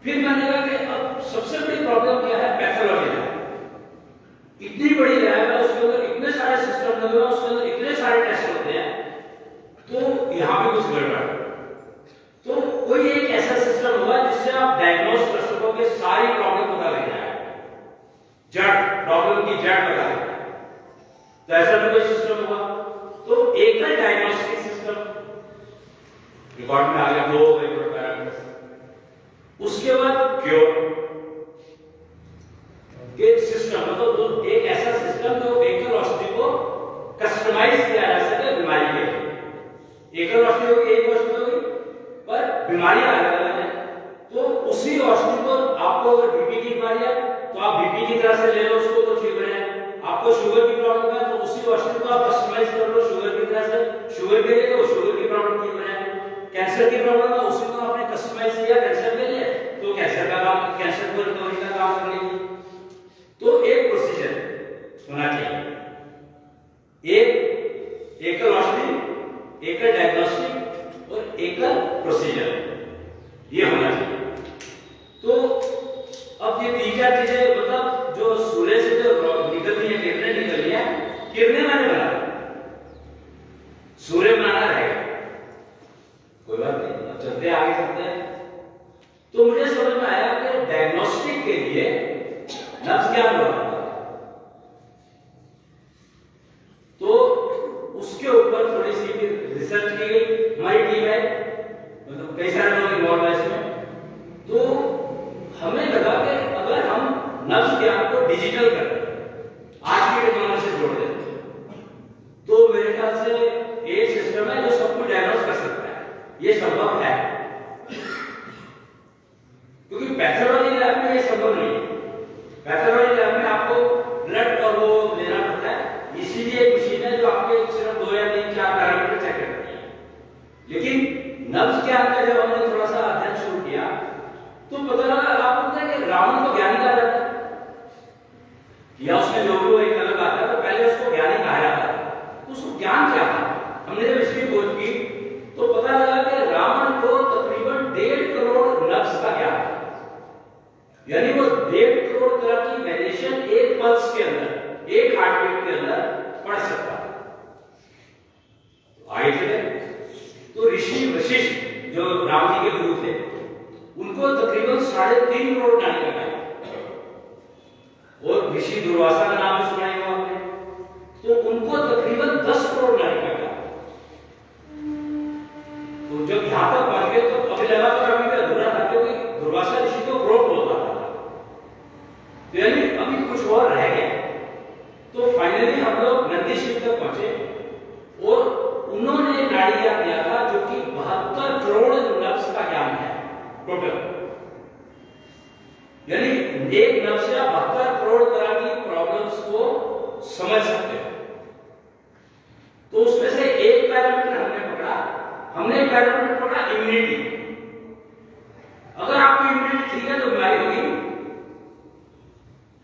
फिर मैंने कहा कि अब सबसे बड़ी प्रॉब्लम क्या है, पैथोलॉजी है। इतनी बड़ी लैब है, उसके अंदर इतने सारे सिस्टम लगे हुए, उसके अंदर इतने सारे टेस्ट होते हैं, तो यहाँ पे कुछ गड़बड़ है। तो कोई एक ऐसा सिस्टम होगा जिससे आप डायग्नोस कर सकोगे, सारी प्रॉब्लम पता लग जाए, जड़ प्रॉब्लम की जड़ पता लग जाए। तो ऐसा भी कोई सिस्टम होगा। तो एकल डायग्नोस्टिक सिस्टम रिकॉर्ड में आ गया, 2 पैरामीटर्स। उसके बाद क्योर के सिस्टम, मतलब एक ऐसा सिस्टम जो एकल औषधि को कस्टमाइज किया जा सके बीमारी के लिए। एकल औषधि होगी, एक औषधि होगी, पर बीमारियां अलग उसी औषधि को आपको अगर बीपी की बीमारी है तो आप बीपी की तरह से ले लो उसको तो ठीक हो जाए। आपको शुगर की प्रॉब्लम है तो उसी औषधि को आप कस्टमाइज कर लो शुगर की तरह से, शुगर के लिए तो शुगर की प्रॉब्लम ठीक हो जाए। कैंसर की प्रॉब्लम है उसी को आपने कस्टमाइज किया कैंसर के लिए तो कैंसर का काम, कैंसर को रिकवरी का काम कर लेगी। तो एक प्रोसीजर होना चाहिए, एक एकल औषधि, एकल डायग्नोस्टिक और एकल प्रोसीजर, ये होना चाहिए। तो अब ये तीन चार चीजें मतलब जो सूर्य से जो निकल रही है, किरणें निकल रही है, किरणें मैंने बनाया, सूर्य बनाना रहेगा, कोई बात नहीं। अब चलते आगे चलते हैं। तो मुझे समझ में आया कि डायग्नोस्टिक के लिए नब्ज ज्ञान होता है, तो उसके ऊपर थोड़ी सी रिसर्च की गई, हमारी टीम है, मतलब कई सारे लोग इन्वॉल्व है इसमें। तो हमें लगा कि अगर हम नब्ज ज्ञान को डिजिटल कर दें, आज की टेक्नोलॉजी से जोड़ दें, तो मेरे ख्याल से एक सिस्टम है जो सब कुछ डायग्नोस कर सकता है, ये संभव है। क्योंकि पैथोलॉजी लैब में ये संभव नहीं है, पैथोलॉजी लैब में आपको ब्लड और वो लेना पड़ता है, इसीलिए एक मशीन है जो आपके सिर्फ 2 या 3 4 पैरामीटर चेक करती है। लेकिन नब्ज ज्ञान का जब हमने थोड़ा सा अध्ययन शुरू किया तो पता लगा आपको कि रावण को ज्ञानी कहा जाता है, या उसमें जो भी एक अलग आता है, तो पहले उसको ज्ञानी कहा जाता है। तो उसको ज्ञान क्या था, हमने जब इसकी खोज की तो पता लगा कि रावण को तकरीबन 1.5 करोड़ नब्ज का ज्ञान था, यानी वो 1.5 करोड़ तरह की वेरिएशन एक पल्स के अंदर, एक हार्टबीट के अंदर पढ़ सकता था। आगे चले तो ऋषि वशिष्ठ जो राम जी के गुरु थे, उनको तकरीबन 3.5 करोड़ ज्ञान का ज्ञान, और ऋषि दुर्वासा का नाम भी सुना ही होगा आपने, तो उनको तकरीबन 10 करोड़ ज्ञान का ज्ञान। तो जब यहां तक पहुंच गए तो अभी लगा तो अभी भी अधूरा था, क्योंकि दुर्वासा ऋषि को करोड़ बोलता था, तो यानी अभी कुछ और रह गया। तो फाइनली हम लोग नंदी शिव तक पहुंचे और उन्होंने नाड़ी ज्ञान दिया था जो कि 72 करोड़ नब्ज का ज्ञान है टोटल, यानी एक नब्ज से 72 करोड़ तरह की प्रॉब्लम्स को समझ सकते हैं। तो उसमें से एक पैरामीटर हमने पैरामीटर पकड़ा इम्यूनिटी। अगर आपकी इम्यूनिटी ठीक है तो बीमारी होगी,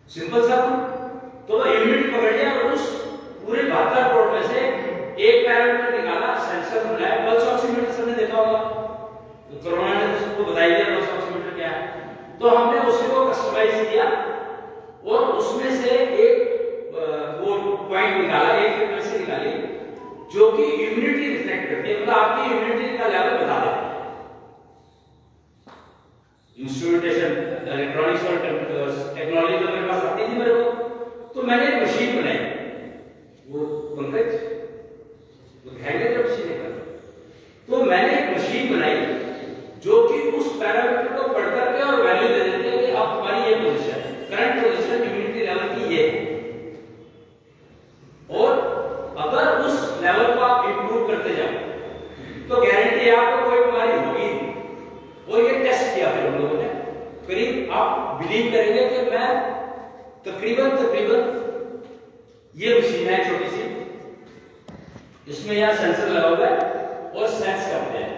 सिंपल सा। तो इम्यूनिटी पकड़ लिया और उस पूरे 72 करोड़ में से एक पैरामीटर निकाला, सेंसर बनाया, पल्स ऑक्सीमीटर सबने देखा होगा, तो कोरोना ने तो सबको बताई दिया पल्स ऑक्सीमीटर क्या है। तो हमने उसी को कस्टमाइज किया और उसमें से एक वो पॉइंट निकाला, एक फ्रीक्वेंसी निकाली जो कि इम्यूनिटी रिफ्लेक्ट करती है, मतलब आपकी इम्यूनिटी का लेवल बता देती है। इंस्ट्रूमेंटेशन, इलेक्ट्रॉनिक्स और टेक्नोलॉजी तो मेरे पास आती थी मेरे को, तो मैंने एक मशीन बनाई, वो पंकज दिखाएंगे जब मशीन है, तो मैंने एक मशीन बनाई जो कि उस पैरामीटर को पढ़ करके और वैल्यू दे देते हैं कि अब तुम्हारी ये पोजीशन है, करंट पोजीशन इम्यूनिटी लेवल की ये है, और अगर उस लेवल को आप इंप्रूव करते जाओ तो गारंटी है आपको कोई बीमारी होगी। और ये टेस्ट किया फिर हम लोगों ने, करीब आप बिलीव करेंगे कि मैं तकरीबन ये मशीन है छोटी सी, इसमें यहां सेंसर लगा हुआ है और सेंस करते हैं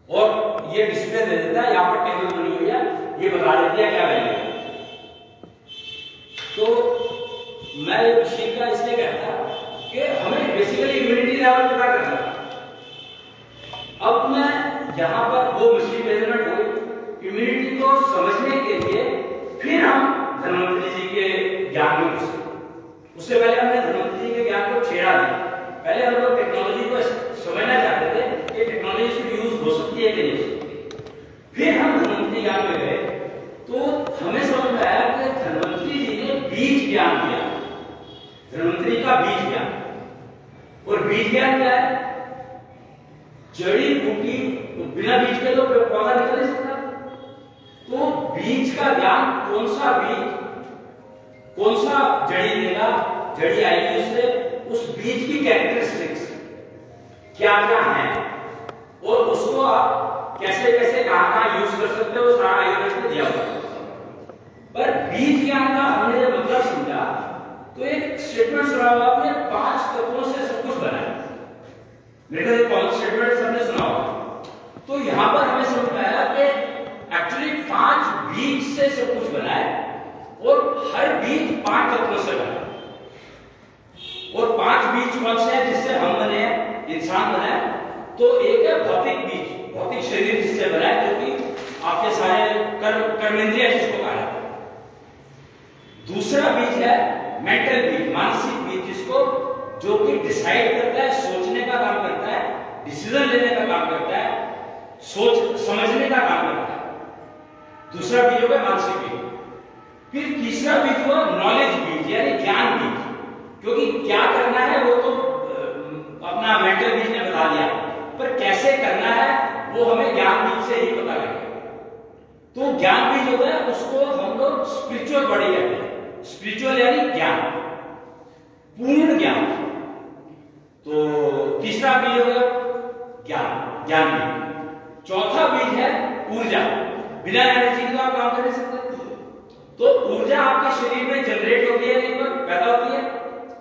और ये डिस्प्ले दे देता है, यहां पर टेबल बनी हुई है, ये बता देती है क्या वैल्यू है। तो मैं ये मशीन का इसलिए कहता कि हमें बेसिकली इम्यूनिटी लेवल पता करना है। अब मैं यहां पर वो मशीन मेजरमेंट हुई इम्यूनिटी को समझने के लिए, फिर हम धन्वंतरी जी के ज्ञान में घुसे। उससे पहले हमने धन्वंतरी जी के ज्ञान को छेड़ा नहीं, पहले हम लोग टेक्नोलॉजी को समझना चाहते थे कि टेक्नोलॉजी से यूज हो सकती है कि नहीं हो सकती। फिर हम धन्वंतरी ज्ञान में गए तो हमें समझ में आया कि धन्वंतरी जी ने बीज ज्ञान दिया, धन्वंतरी का बीज ज्ञान। और बीज ज्ञान क्या है? जड़ी बूटी, बिना बीज के तो पौधा निकल नहीं सकता। तो बीज का ज्ञान, कौन सा बीज कौन सा जड़ी देगा, जड़ी आएगी उससे, उस बीज की कैरेक्टरिस्टिक्स क्या क्या है, और उसको आप कैसे कैसे कहाँ यूज कर सकते हो, सारा आयुर्वेद में दिया हुआ है। पर बीज ज्ञान का हमने जब मतलब समझा तो एक स्टेटमेंट सुना हुआ आपने, 5 तत्वों से सब कुछ बना है। मेरे को कौन स्टेटमेंट सबने सुना होगा। तो यहाँ पर हमें समझ में आया कि एक्चुअली 5 बीज से सब कुछ बना है और हर बीज 5 तत्वों से बना है। और 5 बीज कौन से हैं जिससे हम बने हैं, इंसान बना है? तो एक है भौतिक बीज, भौतिक शरीर जिससे बना है, जो कि आपके सारे कर्मेंद्रिय जिसको कहा है। दूसरा बीज है मेंटल बीज, मानसिक बीज, जिसको जो कि डिसाइड करता है, सोचने का काम करता है, डिसीजन लेने का काम करता है, सोच समझने का काम करता है। दूसरा बीज होगा मानसिक बीज। फिर तीसरा बीज हुआ नॉलेज बीज यानी ज्ञान बीज, क्योंकि क्या करना है वो तो अपना मेंटल बीज ने बता दिया, पर कैसे करना है वो हमें ज्ञान बीज से ही पता लगेगा। तो ज्ञान बीज होता है, उसको हम लोग स्पिरिचुअल बॉडी कहते हैं। स्पिरिचुअल यानी ज्ञान, पूर्ण ज्ञान। तो तीसरा बीज होगा ज्ञान, ज्ञान बीज। चौथा बीज है ऊर्जा। बिना एनर्जी के तो आप काम कर नहीं सकते। तो ऊर्जा आपके शरीर में जनरेट होती है, नहीं पैदा होती है,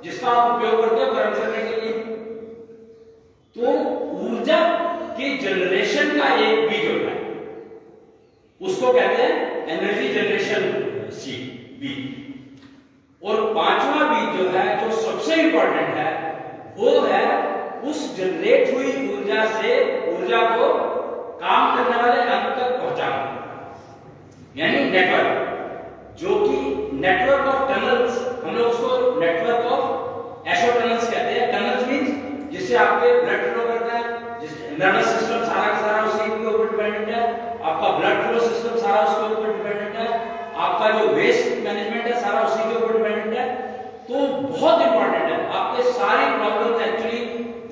जिसका आप उपयोग करते हो कर्म करने के लिए। तो ऊर्जा के जनरेशन का एक बीज होता है, उसको कहते हैं एनर्जी जनरेशन सीड बीज। और पांचवा बीज जो है, जो सबसे इंपॉर्टेंट है, वो है उस जनरेट हुई ऊर्जा से ऊर्जा को काम करने वाले अंग तक पहुंचाना, यानी नेटवर्क, जो कि नेटवर्क ऑफ टनल्स, हम लोग उसको नेटवर्क ऑफ एशो टनल्स कहते हैं। टनल्स मींस जिससे आपके ब्लड फ्लो करता है, जिससे नर्वस सिस्टम सारा का सारा उसी के ऊपर डिपेंडेंट है, आपका ब्लड फ्लो सिस्टम सारा उसके ऊपर डिपेंडेंट है, आपका जो वेस्ट मैनेजमेंट है सारा उसी के ऊपर डिपेंडेंट है। तो बहुत इंपॉर्टेंट है। आपके सारी problems actually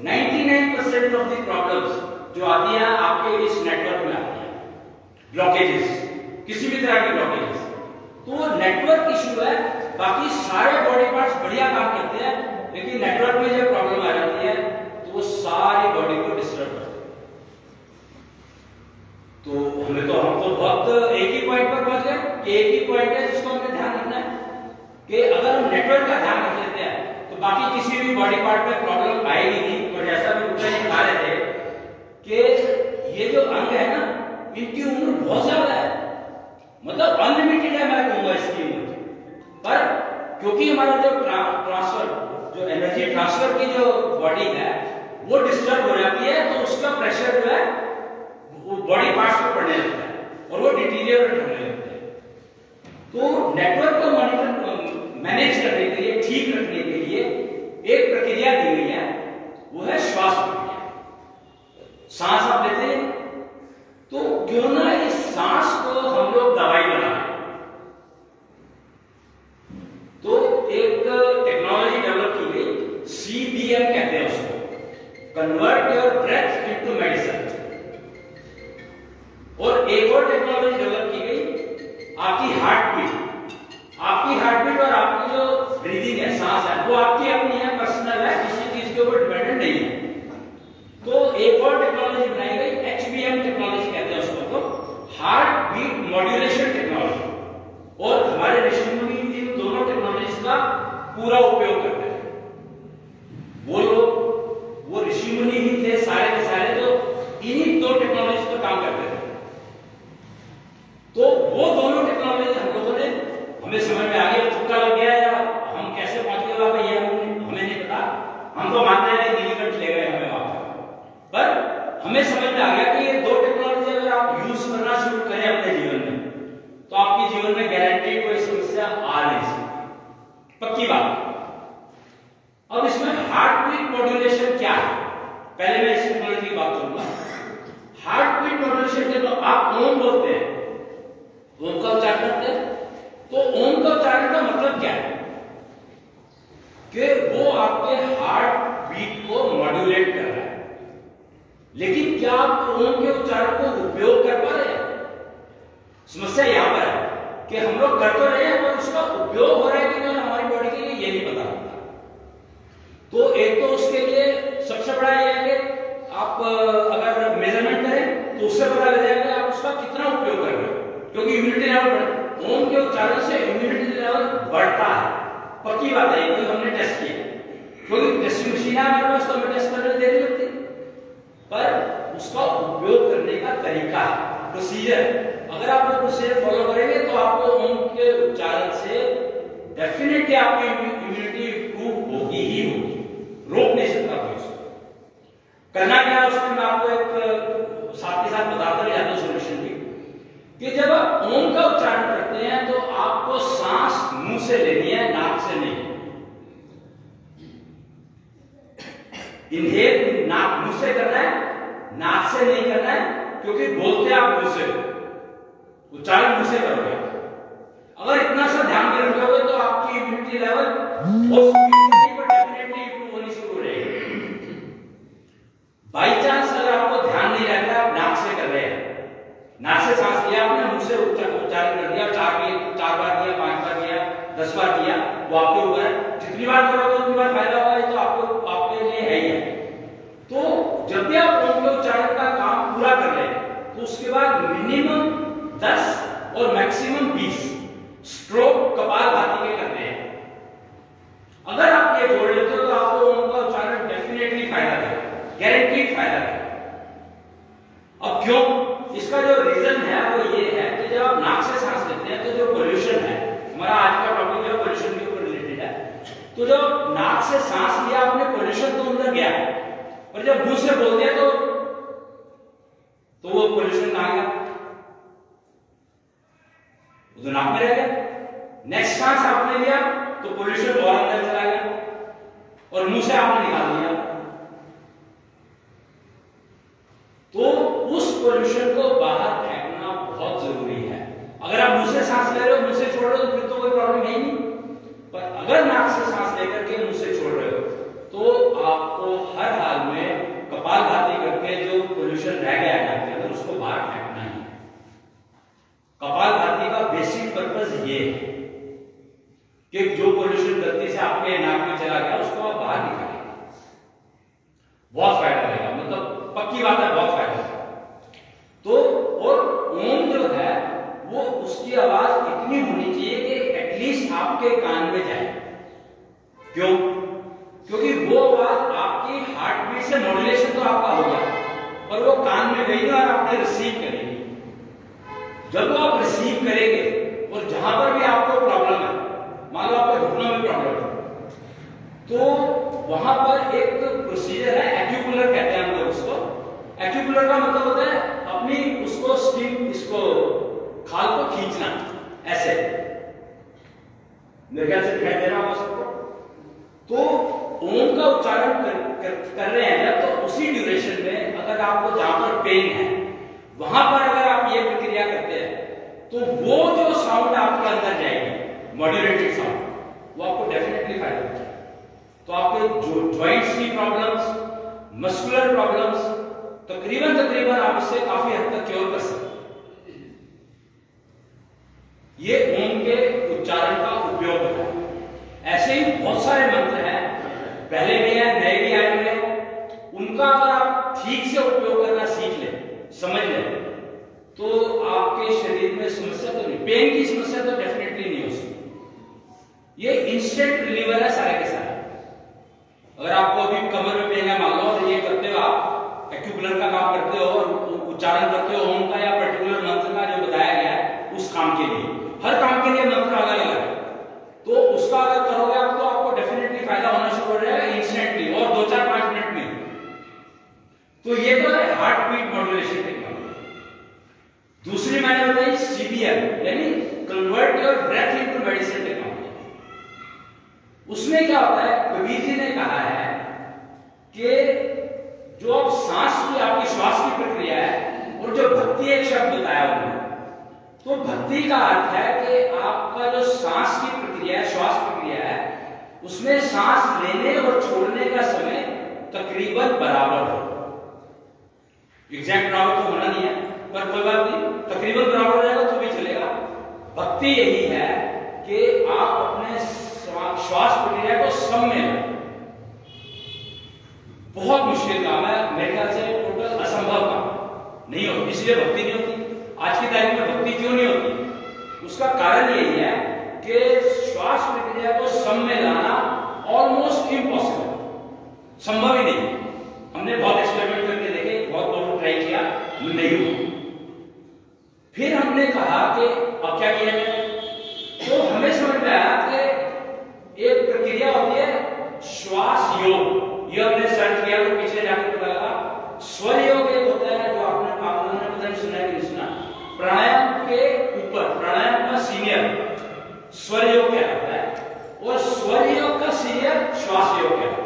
99% of the problems जो आती है आपके इस नेटवर्क में आती है, ब्लॉकेजेस, किसी भी तरह के ब्लॉकेजेस। तो नेटवर्क इश्यू है। बाकी सारे बॉडी पार्ट्स बढ़िया काम करते हैं, लेकिन नेटवर्क में जब प्रॉब्लम आ जाती है तो वो सारी बॉडी को डिस्टर्ब करती है। तो हम तो बहुत एक ही पॉइंट पर पहुंच गए कि एक ही पॉइंट है जिसको हमें ध्यान रखना है कि अगर हम नेटवर्क का ध्यान रख लेते हैं तो बाकी किसी भी बॉडी पार्ट में प्रॉब्लम आएगी नहीं। और जैसा भी ऊपर बता रहे थे कि ये जो अंग है ना, इनकी उम्र बहुत ज्यादा है, मतलब अनलिमिटेड है मैं कहूंगा इसकी उम्र। पर क्योंकि हमारा जो ट्रांसफर, जो एनर्जी ट्रांसफर की जो बॉडी है वो डिस्टर्ब हो जाती है, तो उसका प्रेशर जो है वो बॉडी पार्ट्स पर पड़ने लगता है और वो डिटीरियरेट होने लगता है। तो नेटवर्क को मॉनिटर मैनेज करने के लिए, ठीक रखने के लिए एक प्रक्रिया दी गई है, वो है श्वास प्रक्रिया। सांस आप लेते हैं, तो क्यों ना इस सांस को हम लोग दवाई बनाएं। तो एक टेक्नोलॉजी डेवलप की गई, CBM कहते हैं उसको, convert your breath into medicine. और एक और टेक्नोलॉजी डेवलप की गई, आपकी हार्ट बीट। आपकी हार्ट बीट और आपकी जो ब्रीदिंग है, सांस है, वो आपकी अपनी है, पर्सनल है, किसी चीज के ऊपर डिपेंडेंट नहीं है। तो एक और टेक्नोलॉजी बनाई गई, HBM टेक्नोलॉजी कहते हैं उसको, तो हार्ट बीट मॉड्यूलेशन टेक्नोलॉजी। और हमारे ऋषि मुनि इन दोनों टेक्नोलॉजीज का पूरा उपयोग करते हैं। वो लोग, वो ऋषि मुनि ही थे सारे के सारे, तो इन्हीं दो टेक्नोलॉजीज पर काम करते थे। तो वो दोनों टेक्नोलॉजी हम लोगों ने, हमें समझ में आ गया, तुक्का लग गया या हम कैसे पहुंच गए वहां पे, ये हमें नहीं पता। हम तो मानते हैं कि नीलकंठ ले गए हमें वहां पर हमें समझ में आ गया कि ये दो टेक्नोलॉजी अगर आप यूज करना शुरू करें अपने जीवन में, तो आपके जीवन में गारंटी कोई समस्या आ नहीं सकती, पक्की बात। अब इसमें हार्ट बीट मॉड्यूलेशन क्या है, पहले मैं इस टेक्नोलॉजी की बात करूंगा। हार्ट बीट मॉड्यूलेशन के, तो आप ओम बोलते हैं, ओम का उच्चारण करते हैं, तो ओम का उच्चारण का मतलब क्या है कि वो आपके हार्ट बीट को मॉड्यूलेट कर रहा है। लेकिन क्या आप ओम के उच्चारण को उपयोग कर पा रहे हैं? समस्या यहां पर है कि हम लोग कर तो रहे हैं, पर उसका उपयोग हो रहा है कि नहीं हमारी बॉडी के लिए, ये नहीं पता। तो एक तो उसके लिए सबसे बड़ा ये है कि आप अगर मेजरमेंट करें तो उससे पता लग उच्चारण से इम्यूनिटी लेवल बढ़ता है, पक्की बात है, ये हमने टेस्ट किया, क्योंकि टेस्टिंग मशीन है हमारे पास, तो हमें टेस्ट करने में देरी लगती, पर उसका उपयोग करने का तरीका है, प्रोसीजर, अगर आप वो प्रोसीजर फॉलो करेंगे तो आपको ओम के उच्चारण से डेफिनेटली आपकी इम्यूनिटी इंप्रूव होगी ही होगी, रोक नहीं सकता कोई उसको। करना क्या है उसमें मैं आपको एक साथ के साथ बताता रह जाता हूं सोल्यूशन भी, कि जब आप ओम का उच्चारण करते हैं तो आपको सांस मुंह से लेनी है, नाक से नहीं। इनहेल नाक मुंह से करना है, नाक से नहीं करना है, क्योंकि बोलते आप मुंह से, उच्चारण मुंह से करोगे। अगर इतना सा ध्यान में रखोगे तो आपकी इम्यूनिटी लेवल डेफिनेटली इंप्रूव होनी शुरू हो जाएगी। बाई चांस अगर आपको ध्यान नहीं रहता, आप नाक से कर रहे हैं, नाक से सांस लिया आपने, मुंह से उच्चारण कर दिया, 4 बार किया, 5 बार किया, 10 बार किया, वो आपके ऊपर है, जितनी बार करोगे उतनी बार फायदा होगा, ये तो आपको आपके लिए है ही है। तो जब भी आप ओम के उच्चारण का काम पूरा कर रहे हैं तो उसके बाद मिनिमम 10 और मैक्सिमम 20 स्ट्रोक कपालभाति के करने हैं। अगर आप ये जोड़ लेते हो तो आपको ओम का उच्चारण डेफिनेटली फायदा देगा, गारंटीड फायदा देगा। अब क्यों? इसका जो रीजन है वो ये है कि जब आप नाक से सांस लेते हैं तो जो पोल्यूशन है, हमारा आज का टॉपिक जो पोल्यूशन के ऊपर रिलेटेड है, तो जब नाक से सांस लिया आपने, पोल्यूशन तो अंदर गया, और जब मुंह से बोल दिया तो वो पोल्यूशन कहां गया? वो तो नाक में रह गया। नेक्स्ट सांस आपने लिया तो पोल्यूशन और अंदर चला गया, और मुंह से आपने निकाल दिया, तो उस पोल्यूशन को बाहर फेंकना बहुत जरूरी है। अगर आप मुंह से सांस ले रहे हो, मुंह से छोड़ रहे हो, तो फिर तो कोई प्रॉब्लम है ही नहीं, पर अगर नाक से सांस लेकर के मुंह से छोड़ रहे हो तो आपको हर हाल में कपालभाति करके जो पोल्यूशन रह गया है आपके अंदर, उसको बाहर फेंकना है। कपालभाति का बेसिक पर्पस ये है कि जो पोल्यूशन गलती से आपके नाक में चला गया उसको आप बाहर निकालेंगे, बहुत फायदा रहेगा, मतलब पक्की बात है, बहुत फायदा है। तो और ओम जो है वो उसकी आवाज इतनी होनी चाहिए कि एटलीस्ट आपके कान में जाए। क्यों? क्योंकि वो आवाज आपकी हार्ट बीट से मॉड्यूलेशन तो आपका होगा, पर वो कान में गई और आपने रिसीव करेगी। जब वो आप रिसीव करेंगे और जहां पर भी आपको प्रॉब्लम है, मान लो आपको घुटनों में प्रॉब्लम है, तो वहां पर एक प्रोसीजर है, एक्यूपुलर कहते हैं हम लोग उसको। एक्यूपुलर का मतलब होता है अपनी उसको स्टिंग, इसको खाल को खींचना, ऐसे मेरे ख्याल से दिखाई दे रहा होगा सबको। तो ओम का उच्चारण कर रहे हैं जब, तो उसी ड्यूरेशन में अगर आपको जहां पर पेन है वहां पर अगर आप ये प्रक्रिया करते हैं तो वो जो साउंड आपके अंदर जाएगी, मॉड्यूलेटेड साउंड, वो आपको डेफिनेटली फायदा देगा। तो आपके जो जॉइंट्स की प्रॉब्लम्स, मस्कुलर प्रॉब्लम्स, तकरीबन आप इससे काफी हद तक क्योर कर सकते हैं। ये ओम के उच्चारण का उपयोग है। ऐसे ही बहुत सारे मंत्र हैं, पहले भी है, नए भी आए हुए हैं, उनका अगर आप ठीक से उपयोग करना सीख लें, समझ लें, तो आपके शरीर में समस्या तो नहीं, पेन की समस्या तो डेफिनेटली नहीं हो सकती। ये इंस्टेंट रिलीवर है सारे के सारे। अगर आपको अभी कमर में पेन है मान लो, और ये करते हो आप एक्यूपुलर का काम करते हो और उच्चारण करते हो ओम का या पर्टिकुलर मंत्र का जो बताया गया है उस काम के लिए, हर काम के लिए मंत्र अलग अलग है, तो उसका अगर करोगे आप तो आपको डेफिनेटली फायदा होना शुरू हो जाएगा इंस्टेंटली, और 2-4-5 मिनट में। तो ये तो है हार्ट बीट मॉड्यूलेशन टेक्नोलॉजी। दूसरी मैंने बताई CBM, यानी convert your breath into medicine technology. उसमें क्या होता है, कबीर जी ने कहा है कि जो आप सांस की, आपकी श्वास की प्रक्रिया है, और जो भक्ति एक शब्द बताया उन्होंने, तो भक्ति का अर्थ है कि आपका जो सांस की प्रक्रिया है, श्वास प्रक्रिया है, उसमें सांस लेने और छोड़ने का समय तकरीबन बराबर हो। एग्जैक्ट बराबर तो होना नहीं है, पर कोई बात नहीं, तकरीबन बराबर रहेगा तो भी चलेगा। भक्ति यही है कि आप अपने श्वास प्रक्रिया को सम में लाएं। बहुत मुश्किल काम है, मेरे ख्याल से टोटल असंभव काम नहीं होती, इसलिए भक्ति नहीं होती। आज की तारीख में भक्ति क्यों नहीं होती? उसका कारण यही है कि श्वास प्रक्रिया को सम में लाना ऑलमोस्ट इम्पॉसिबल, संभव ही नहीं। हमने बहुत एक्सपेरिमेंट करके देखे, बहुत लोगों को ट्राई किया, नहीं हुआ। फिर हमने कहा कि अब क्या किया जाए, तो हमें समझ में आया कि एक प्रक्रिया होती है श्वास योग। ये हमने सर्च किया तो पीछे जाकर पता लगा स्वर योग एक होता है जो आपने पता नहीं सुना है कि नहीं सुना, प्राणायाम के ऊपर, प्राणायाम का सीनियर स्वर योग कहलाता है और स्वर योग का सीनियर श्वास योग कहलाता है।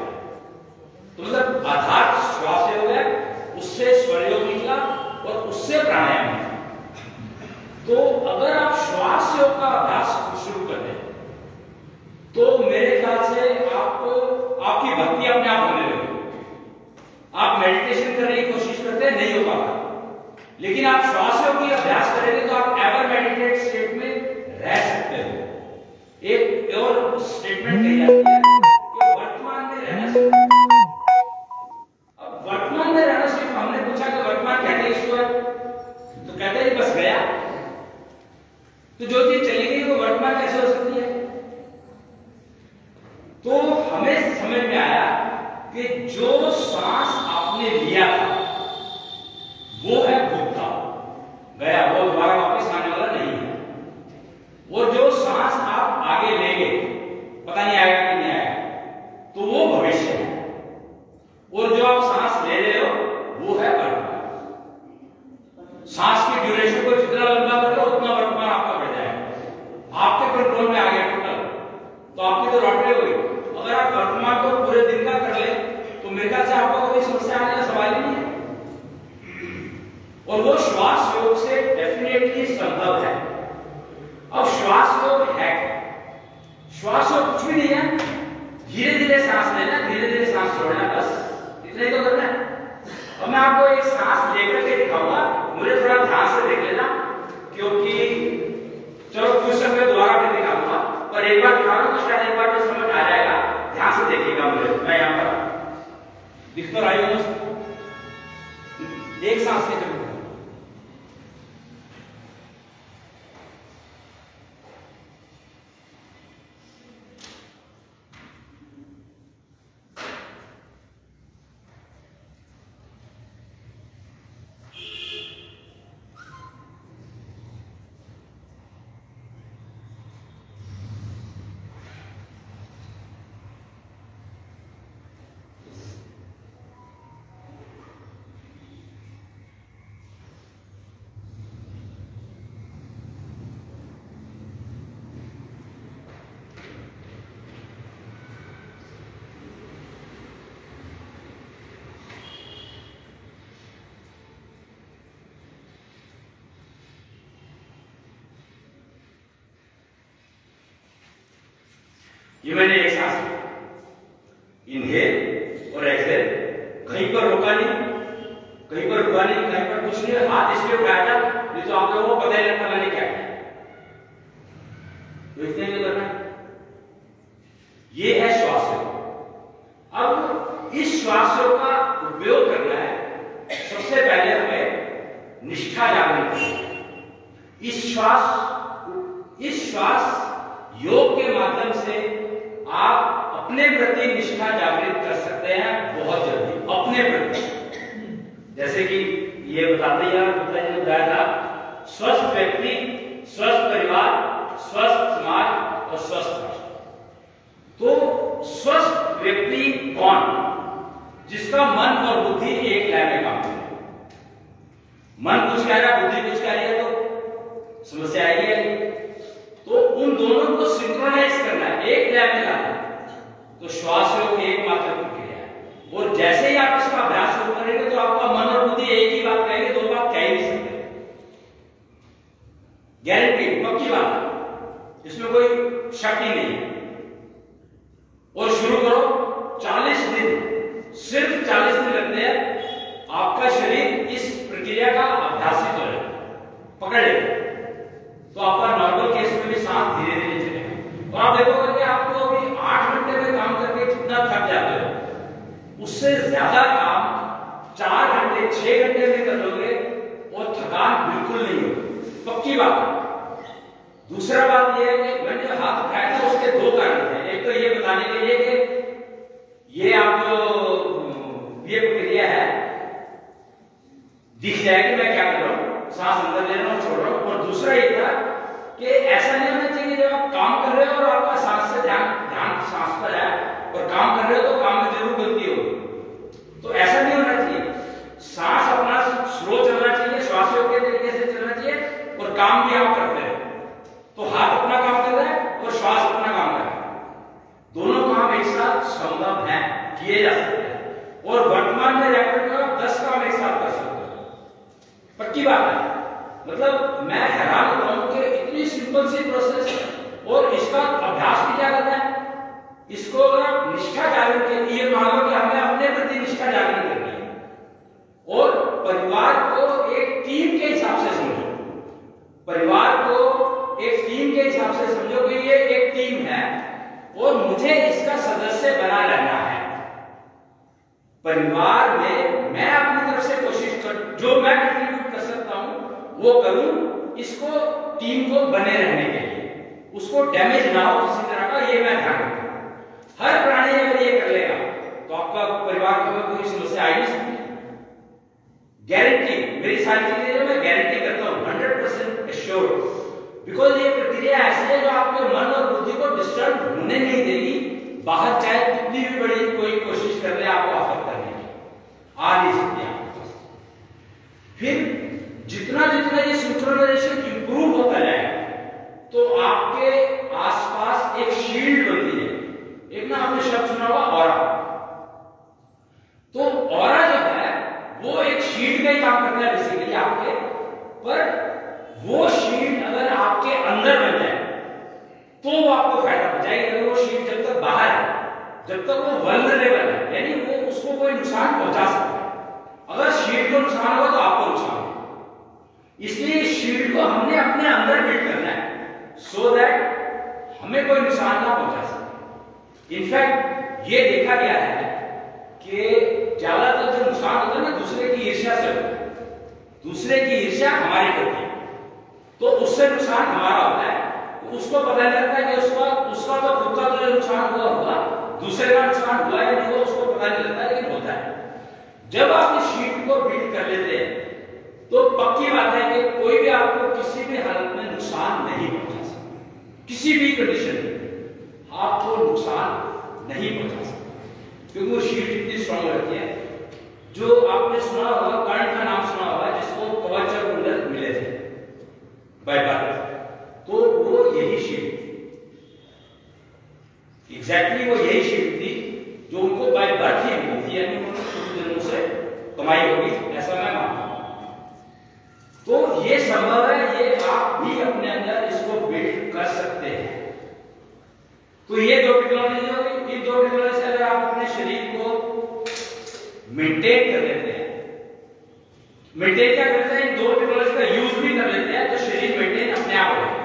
तो मतलब आधार श्वास योग है, उससे स्वर योग निकला और उससे प्राणायाम निकला। तो अगर आप श्वास योग का अभ्यास शुरू कर दें तो मेरे ख्याल से आपको आपकी भक्ति अपने आप होने लगेगी। आप मेडिटेशन करने की कोशिश करते हैं, नहीं हो पाता, लेकिन आप श्वास योग की अभ्यास करेंगे तो आप एवर मेडिटेट स्टेट में रह सकते हो। एक और स्टेटमेंट कही जाती है कि वर्तमान में रहना सीखो। अब वर्तमान में रहना सीखो, हमने पूछा कि वर्तमान कहते हैं ईश्वर, तो कहते हैं बस गया। तो जो चीज चली गई वो वर्तमान कैसे हो सकती है? तो हमें समझ में आया कि जो सांस आपने लिया था वो है भूतकाल, गया, वो दोबारा वापस आने वाला नहीं है। और जो सांस आप आगे लेंगे, पता नहीं आएगा कि नहीं आएगा, तो वो भविष्य है। और जो आप सांस ले रहे हो वो है वर्तमान। सांस की ड्यूरेशन को जितना लंबा कर लो उतना वर्तमान आपका बढ़ जाएगा। आपके कंट्रोल में आ गया टोटल, तो आपकी तो लॉटरी हो गई। अगर आप वर्तमान को पूरे दिन का कर ले तो मेरे ख्याल से आपको कोई समस्या आने का सवाल ही नहीं है। और वो श्वास योग से डेफिनेटली संभव है। अब श्वास योग है, श्वास योग कुछ भी नहीं है, धीरे धीरे सांस लेना, धीरे धीरे सांस छोड़ना, बस इतना ही तो करना है। अब मैं आपको एक सांस लेकर के दिखाऊंगा, मुझे थोड़ा ध्यान से देख लेना, क्योंकि चलो क्वेश्चन में दोबारा भी दिखाऊंगा, पर एक बार दिखा रहा हूं तो शायद एक बार तो समझ आ जाएगा। ध्यान से देखिएगा मुझे, मैं यहां पर दिख तो रही हूं, एक सांस लेकर ये मैंने एक सांस इनहेल और एक्सहेल, कहीं पर रोका नहीं, कहीं पर रुका नहीं, कहीं पर कुछ नहीं, हाथ इसलिए उठाया था नहीं तो आप लोगों को पता ही लगता मैंने क्या किया। तो इतने ही करना, ये है श्वास योग। अब इस श्वास योग का उपयोग करना है, सबसे पहले हमें निष्ठा जागृत करनी। इस श्वास योग के माध्यम से आप अपने प्रति निष्ठा जागृत कर सकते हैं बहुत जल्दी, अपने प्रति। जैसे कि ये बताते हैं गुप्ता जी ने बताया था, स्वस्थ व्यक्ति, स्वस्थ परिवार, स्वस्थ समाज और स्वस्थ राष्ट्र। तो स्वस्थ व्यक्ति कौन? जिसका मन और बुद्धि एक लय में काम करे। मन कुछ कह रहा है, बुद्धि कुछ कह रही है, तो समस्या आएगी। तो उन दोनों को सिंक्रोनाइज करना है, एक लय में लाना। तो श्वास योग एकमात्र प्रक्रिया है, और जैसे ही आप इसका अभ्यास शुरू करेंगे तो आपका मन और बुद्धि एक ही बात कहेंगे, दो बात कह ही नहीं सकते, गारंटी, पक्की बात है, इसमें कोई शक ही नहीं। और शुरू करो, 40 दिन, सिर्फ 40 दिन लगते हैं, आपका शरीर इस प्रक्रिया का अभ्यासित हो जाएगा, पकड़ लेगा। तो आपका नॉर्मल केस में भी सांस धीरे धीरे चलेगा। और आप देखोगे कि आपको अभी 8 घंटे में काम करके जितना थक जाते हो, उससे ज्यादा काम 4 घंटे 6 घंटे में कर लोगे और थकान बिल्कुल नहीं होगी, पक्की बात है। दूसरा बात यह है कि मैंने जो हाथ उठाया था उसके दो कारण थे। एक तो ये बताने के लिए कि ये आप जो ये प्रक्रिया है दिख जाए कि मैं क्या कर रहा हूं, सांस अंदर ले रहा हूं, छोड़ रहा हूं। और दूसरा ये था कि ऐसा नहीं होना चाहिए जब आप काम कर रहे हो और आपका सांस से ध्यान सांस पर है और काम कर रहे हो तो काम में जरूर गलती होगी, तो ऐसा नहीं होना चाहिए। सांस अपना स्लो चलना चाहिए, श्वास योग्य तरीके से चलना चाहिए और काम भी आप करते हैं। तो हाथ अपना काम कर रहा है और श्वास अपना काम कर रहा है, दोनों काम एक साथ संभव है, किए जा सकते हैं। और वर्तमान में रैपिड में 10 काम एक साथ कर सकते हो, पक्की बात है। मतलब मैं हैरान होता हूं कि इतनी सिंपल सी प्रोसेस और इसका अभ्यास भी क्या करना है। इसको अगर आप निष्ठा जागरण के लिए मान लो कि हमें अपने प्रति निष्ठा जागरण करनी है और परिवार को एक टीम के हिसाब से समझो, परिवार को एक टीम के हिसाब से समझो कि ये एक टीम है और मुझे इसका सदस्य बना रहना है। परिवार में मैं अपनी तरफ से कोशिश कर, जो मैं कंट्रीब्यूट कर सकता हूं वो करूं, इसको टीम को बने रहने के लिए, उसको डैमेज ना हो किसी तरह का, ये मैं ध्यान रखूं। हर प्राणी अगर ये कर लेगा तो आपका परिवार को कोई समस्या आई नहीं सकती। गारंटी, मेरी सारी चीजें जो मैं गारंटी करता हूं 100% एश्योर्ड, बिकॉज ये प्रक्रिया ऐसी है जो आपके मन और बुद्धि को डिस्टर्ब होने नहीं देगी। बाहर चाहे कितनी भी बड़ी कोई कोशिश कर ले आपको आफत करने की, आ नहीं सकती आपके पास। फिर जितना जितना ये सिंक्रोनाइजेशन इंप्रूव होता जाए तो आपके आसपास एक शील्ड बनती है। एक ना आपने शब्द सुना होगा ऑरा, तो ऑरा जो है वो एक शील्ड का ही काम करता है बेसिकली आपके, पर वो शील्ड अगर आपके अंदर बन जाए तो वो आपको फायदा पहुंचाएगी। अगर वो शील्ड जब तक बाहर है, जब तक वो वल्नरेबल है, यानी वो उसको कोई नुकसान पहुंचा सकता है। अगर शील्ड को नुकसान होगा तो आपको नुकसान होगा। इसलिए शील्ड को हमने अपने अंदर बिल्ड करना है सो दैट हमें कोई नुकसान ना पहुंचा सके। इनफैक्ट ये देखा गया है कि ज्यादातर जो नुकसान होता है ना दूसरे की ईर्ष्या से होता है, दूसरे की ईर्ष्या हमारी होती है, तो उससे नुकसान हमारा होता है। उसको पता नहीं लगता कि उसका तो खुद का तो नुकसान हुआ होगा, दूसरे का नुकसान हुआ या नहीं हुआ उसको पता नहीं लगता, लेकिन होता है। जब आप इस शीट को बिल्ड कर लेते हैं तो पक्की बात है कि कोई भी आपको किसी भी हालत में नुकसान नहीं पहुंचा सकता, किसी भी कंडीशन में आपको नुकसान नहीं पहुंचा सकता, क्योंकि वो शीट इतनी स्ट्रॉन्ग रहती है। जो आपने सुना होगा, कर्ण का नाम सुना होगा, जिसको कवच और कुंडल मिले थे बाय बर्थ, तो वो यही शीट एग्जैक्टली वो यही शीट थी जो उनको बाय बर्थ ही मिली थी, यानी उन्होंने कुछ दिनों से कमाई होगी, ऐसा मैं मानता हूं। तो ये संभव है, ये आप भी अपने अंदर इसको बिल्ड कर सकते हैं। तो ये दो टेक्नोलॉजी होगी, इन दो टेक्नोलॉजी से अगर आप अपने शरीर को मेंटेन कर लेते हैं, मेंटेन क्या करते हैं, इन दो टेक्नोलॉजी का यूज भी कर लेते हैं, तो शरीर मेंटेन अपने आप हो जाएगा।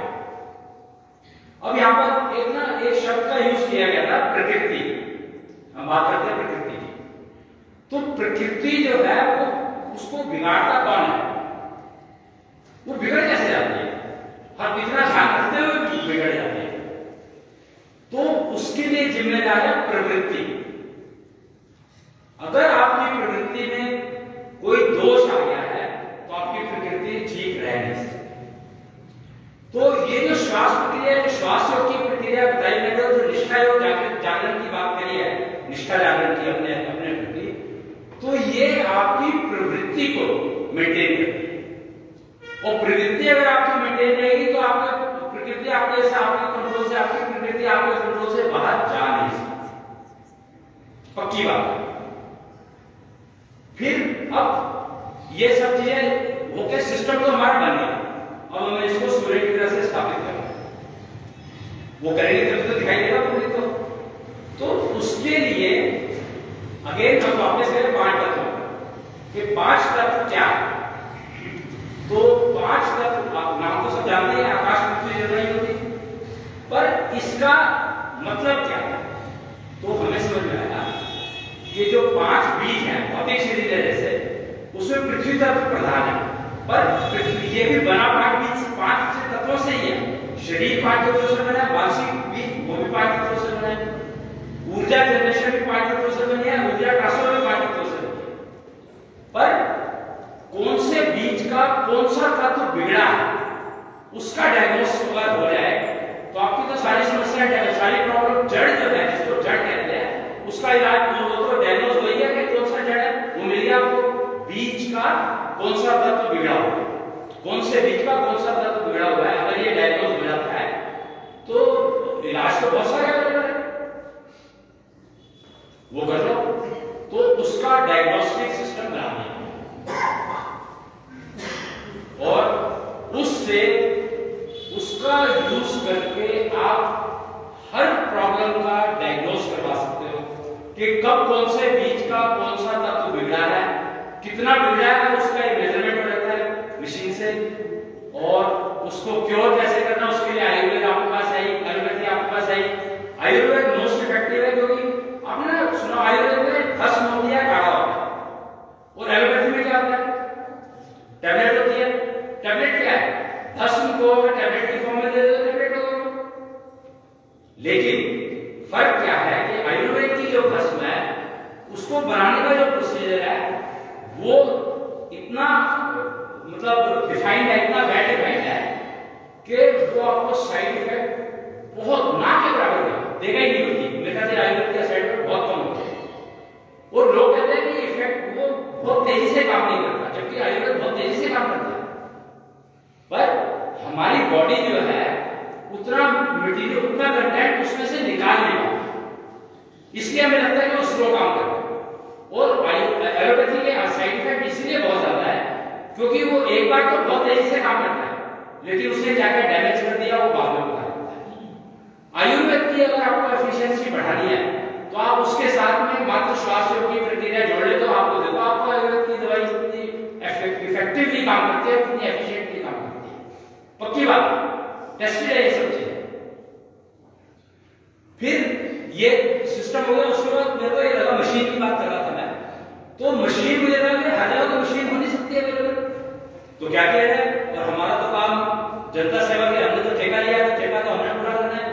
अब यहां पर एक शब्द का यूज किया गया था, प्रकृति। हम बात करते हैं प्रकृति की, तो प्रकृति जो है वो उसको बिगाड़ता कौन है, वो बिगड़ कैसे जाती है, हम इतना ध्यान रखते हुए बिगड़ जाती है, तो उसके लिए जिम्मेदार है प्रवृत्ति। अगर आपकी प्रवृत्ति में कोई दोष आ गया है तो आपकी प्रकृति ठीक रह नहीं सकती। तो ये जो श्वास प्रक्रिया, जो श्वास योग की प्रक्रिया बताई मैंने, जो निष्ठा योग जागरण की बात करी है, निष्ठा जागरण की अपने अपने प्रति, तो ये आपकी प्रवृत्ति को मेंटेन करती है। और प्रवृत्ति अगर आपकी मेंटेन रहेगी तो आपकी प्रकृति आपके कंट्रोल से, आपकी प्रकृति आपके कंट्रोल से बाहर जा नहीं सकती, पक्की बात है। फिर अब ये सब चीजें होके सिस्टम तो हमारा बन गया, अब हमें इसको सूर्य की तरह से स्थापित करना है, वो करेंगे तभी तो दिखाई देगा पूरी। तो उसके लिए अगेन हम वापस करें 5 तत्वों कि 5 तत्व क्या है। तो 5 तत्व आप नाम तो सब जानते हैं, आकाश पृथ्वी जल नहीं होती, पर इसका मतलब क्या है, तो हमें समझ में आया कि जो 5 बीज हैं भौतिक शरीर है जैसे, उसमें पृथ्वी तत्व प्रधान है, पर पृथ्वी ये भी बना 5 तत्वों से ही है। शरीर पांच तत्वों से बना है, मानसिक भी वो भी पांच तत्वों से बना है, ऊर्जा जनरेशन भी पांच तत्वों से बनी है, ऊर्जा ट्रांसफर भी पांच तत्वों से बनी है। पर कौन से बीज का कौन सा तत्व बिगड़ा है उसका डायग्नोसिस अगर हो जाए तो आपकी तो सारी समस्या, सारी प्रॉब्लम, जड़ जो है जिसको जड़ कहते हैं, उसका इलाज वो तो डायग्नोस हो गया कि कौन सा जड़ है, वो मिल गया आपको। बीज का कौन सा तत्व बिगड़ा हुआ है, कौन से बीज का कौन सा तत्व बिगड़ा हुआ है, अगर ये डायग्नोस हो जाता है तो इलाज तो बहुत सारे अवेलेबल है, वो कर लो। तो उसका डायग्नोस्टिक सिस्टम बनाना और उससे उसका यूज करके आप हर प्रॉब्लम का डायग्नोस करवा सकते हो कि कब कौन से बीज का कौन सा तत्व बिगड़ा है, कितना बिगड़ा है, उसका एक मेजरमेंट हो जाता है मशीन से, और उसको क्योर कैसे करना उसके लिए आयुर्वेद आपके पास है, एलोपैथी आपके पास है। आयुर्वेद मोस्ट इफेक्टिव है क्योंकि आपने ना सुना आयुर्वेद में भस्म होती है, काढ़ा होता है, और एलोपैथी में क्या होता है, टैबलेट होती है। टैबलेट क्या है, भस्म को टैबलेट की फॉर्म में दे दो, टैबलेट हो गई। लेकिन फर्क क्या है कि आयुर्वेद की जो भस्म है उसको बनाने का जो प्रोसीजर है वो इतना मतलब डिफाइंड है, इतना वेल डिफाइंड है कि वो आपको साइड इफेक्ट बहुत ना के बराबर देगा ही नहीं होती। मेरे ख्याल से आयुर्वेद का साइड इफेक्ट बहुत कम होता है और लोग कहते हैं कि इफेक्ट वो बहुत तेजी से काम नहीं करता, जबकि आयुर्वेद बहुत तेजी से काम करता है। पर हमारी बॉडी जो है उतना मटेरियल, उतना कंटेंट उसमें से निकाल नहीं पाती, इसलिए हमें लगता है कि वो स्लो काम करता है। और एलोपैथी के साइड इफेक्ट इसलिए बहुत ज्यादा है क्योंकि वो एक बार तो बहुत तेजी से काम करता है, लेकिन उसने क्या क्या डैमेज कर दिया वो बाद में बता देता है। आयुर्वेद की अगर आपको एफिशिएंसी बढ़ानी है तो आप उसके साथ में मात्र श्वास योग की प्रक्रिया जोड़ ले तो आपको देखो आपको आयुर्वेद की दवाई कितनी इफेक्टिवली काम करती है, कितनी एफिशिएंटली काम करती है। पक्की बात, टेस्टेड है ये सब चीजें। फिर ये सिस्टम हो गया, उसके बाद मेरे को ये लगा मशीन की बात कर रहा था मैं, तो मशीन मुझे लगा कि हर जगह तो मशीन हो नहीं सकती अवेलेबल, तो क्या किया जाए, और हमारा तो काम जनता सेवा के, हमने तो ठेका लिया तो ठेका तो हमने पूरा करना है।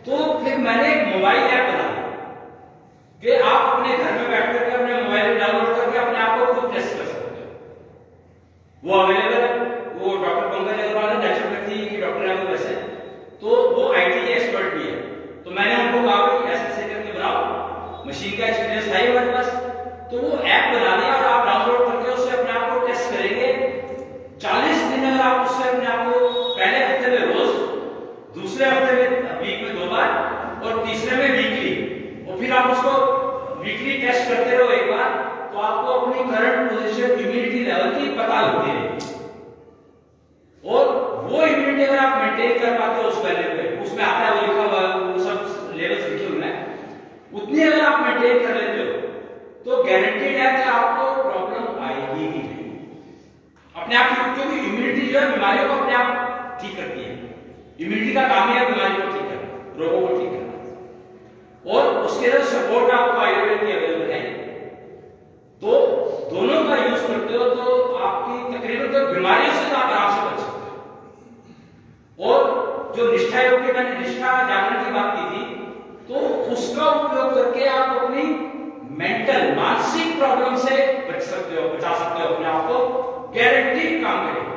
तो फिर मैंने एक मोबाइल ऐप बना दिया कि आप अपने घर में बैठ करके अपने मोबाइल में डाउनलोड करके अपने आप को खुद टेस्ट कर सकते हो। वो अवेलेबल है, वो डॉक्टर पंकज अग्रवाल है, नेचुरोपैथी की डॉक्टर है वो वैसे, तो वो आईटी के एक्सपर्ट भी है। तो मैंने उनको कहा कि ऐसे करके बनाओ, मशीन का एक्सपीरियंस था ही हमारे पास, तो वो ऐप बना दिया और आप डाउनलोड करके उससे अपने आप को टेस्ट करेंगे। 40 दिन अगर आप उससे अपने आप को पहले हफ्ते में रोज, दूसरे हफ्ते में वीक में 2 बार और तीसरे में वीकली, और फिर आप उसको वीकली टेस्ट करते रहो एक बार, तो आपको अपनी करंट पोजीशन इम्यूनिटी लेवल की पता लगती है। और वो इम्यूनिटी अगर आप मेंटेन कर पाते हो उस वैल्यू पे, उसमें आता है वो लिखा हुआ है, वो सब लेवल्स लिखे हुए हैं, उतनी अगर आप मेंटेन कर लेते हो तो गारंटीड है कि आपको प्रॉब्लम आएगी ही नहीं अपने आप, क्योंकि इम्यूनिटी जो है बीमारियों को अपने आप ठीक करती है। इम्यूनिटी का काम है बीमारी को ठीक करना, रोगों को ठीक करना, और उसके लिए सपोर्ट आपको आयुर्वेद की अवेलेबल है। तो दोनों का यूज करते हो तो आपकी तकरीबन तो बीमारियों से तो आप आराम से बच सकते हो। और जो निष्ठा योग की मैंने निष्ठा जागरण की बात की थी, तो उसका उपयोग करके आप अपनी मेंटल मानसिक प्रॉब्लम से बच सकते हो, बचा सकते हो अपने आप को, गारंटीड काम करेगा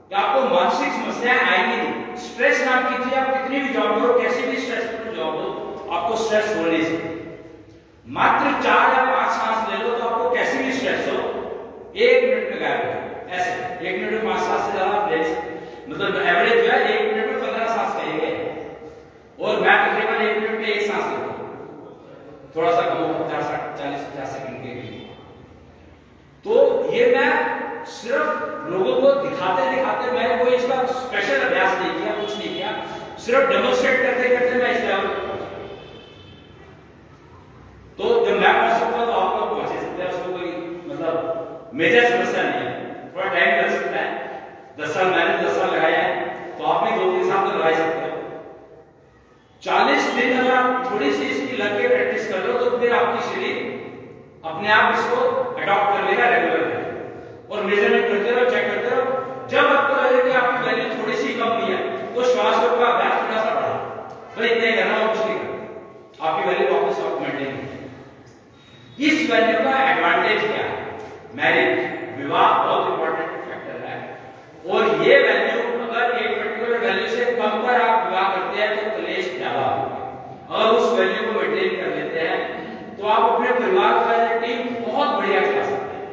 कि आपको मानसिक समस्याएं आएंगी नहीं। स्ट्रेस ना कीजिए, आप कितनी भी जॉब करो, कैसी भी स्ट्रेसफुल जॉब हो, आपको स्ट्रेस हो नहीं सकती। मात्र 4 या 5 सांस ले लो तो आपको कैसी भी स्ट्रेस हो 1 मिनट में गायब हो। ऐसे 1 मिनट में 5 सांस से ज्यादा आप ले सकते, मतलब एवरेज जो है 1 मिनट में 15 सांस कहेंगे, और मैं तकरीबन 1 मिनट में 1 सांस लेता हूं, थोड़ा सा कम हो 40-50 सेकंड के लिए। तो ये मैं सिर्फ लोगों को दिखाते दिखाते, मैं कोई इसका स्पेशल अभ्यास नहीं किया, कुछ नहीं किया, सिर्फ डेमोन्स्ट्रेट करते करते मैं इस लेवल पर पहुंचा। तो जब मैं पहुंच सकता हूं तो आप लोग पहुंच सकते हैं, उसको कोई मतलब मेजर समस्या नहीं है। थोड़ा टाइम लग सकता है, 10 साल मैंने 10 साल लगाया है, तो आप भी 2-3 साल तो लगा सकते हो। 40 दिन अगर आप थोड़ी सी इसकी लग के प्रैक्टिस कर लो तो फिर आपकी शरीर अपने आप इसको अडॉप्ट कर लेगा रेगुलर में, और मेजरमेंट करते रहो, चेक करते रहो। जब आपको लगे कि आपकी वैल्यू थोड़ी सी कम हुई है तो श्वास को तो आप अपने परिवार का टीम बहुत बढ़िया चला सकते हैं,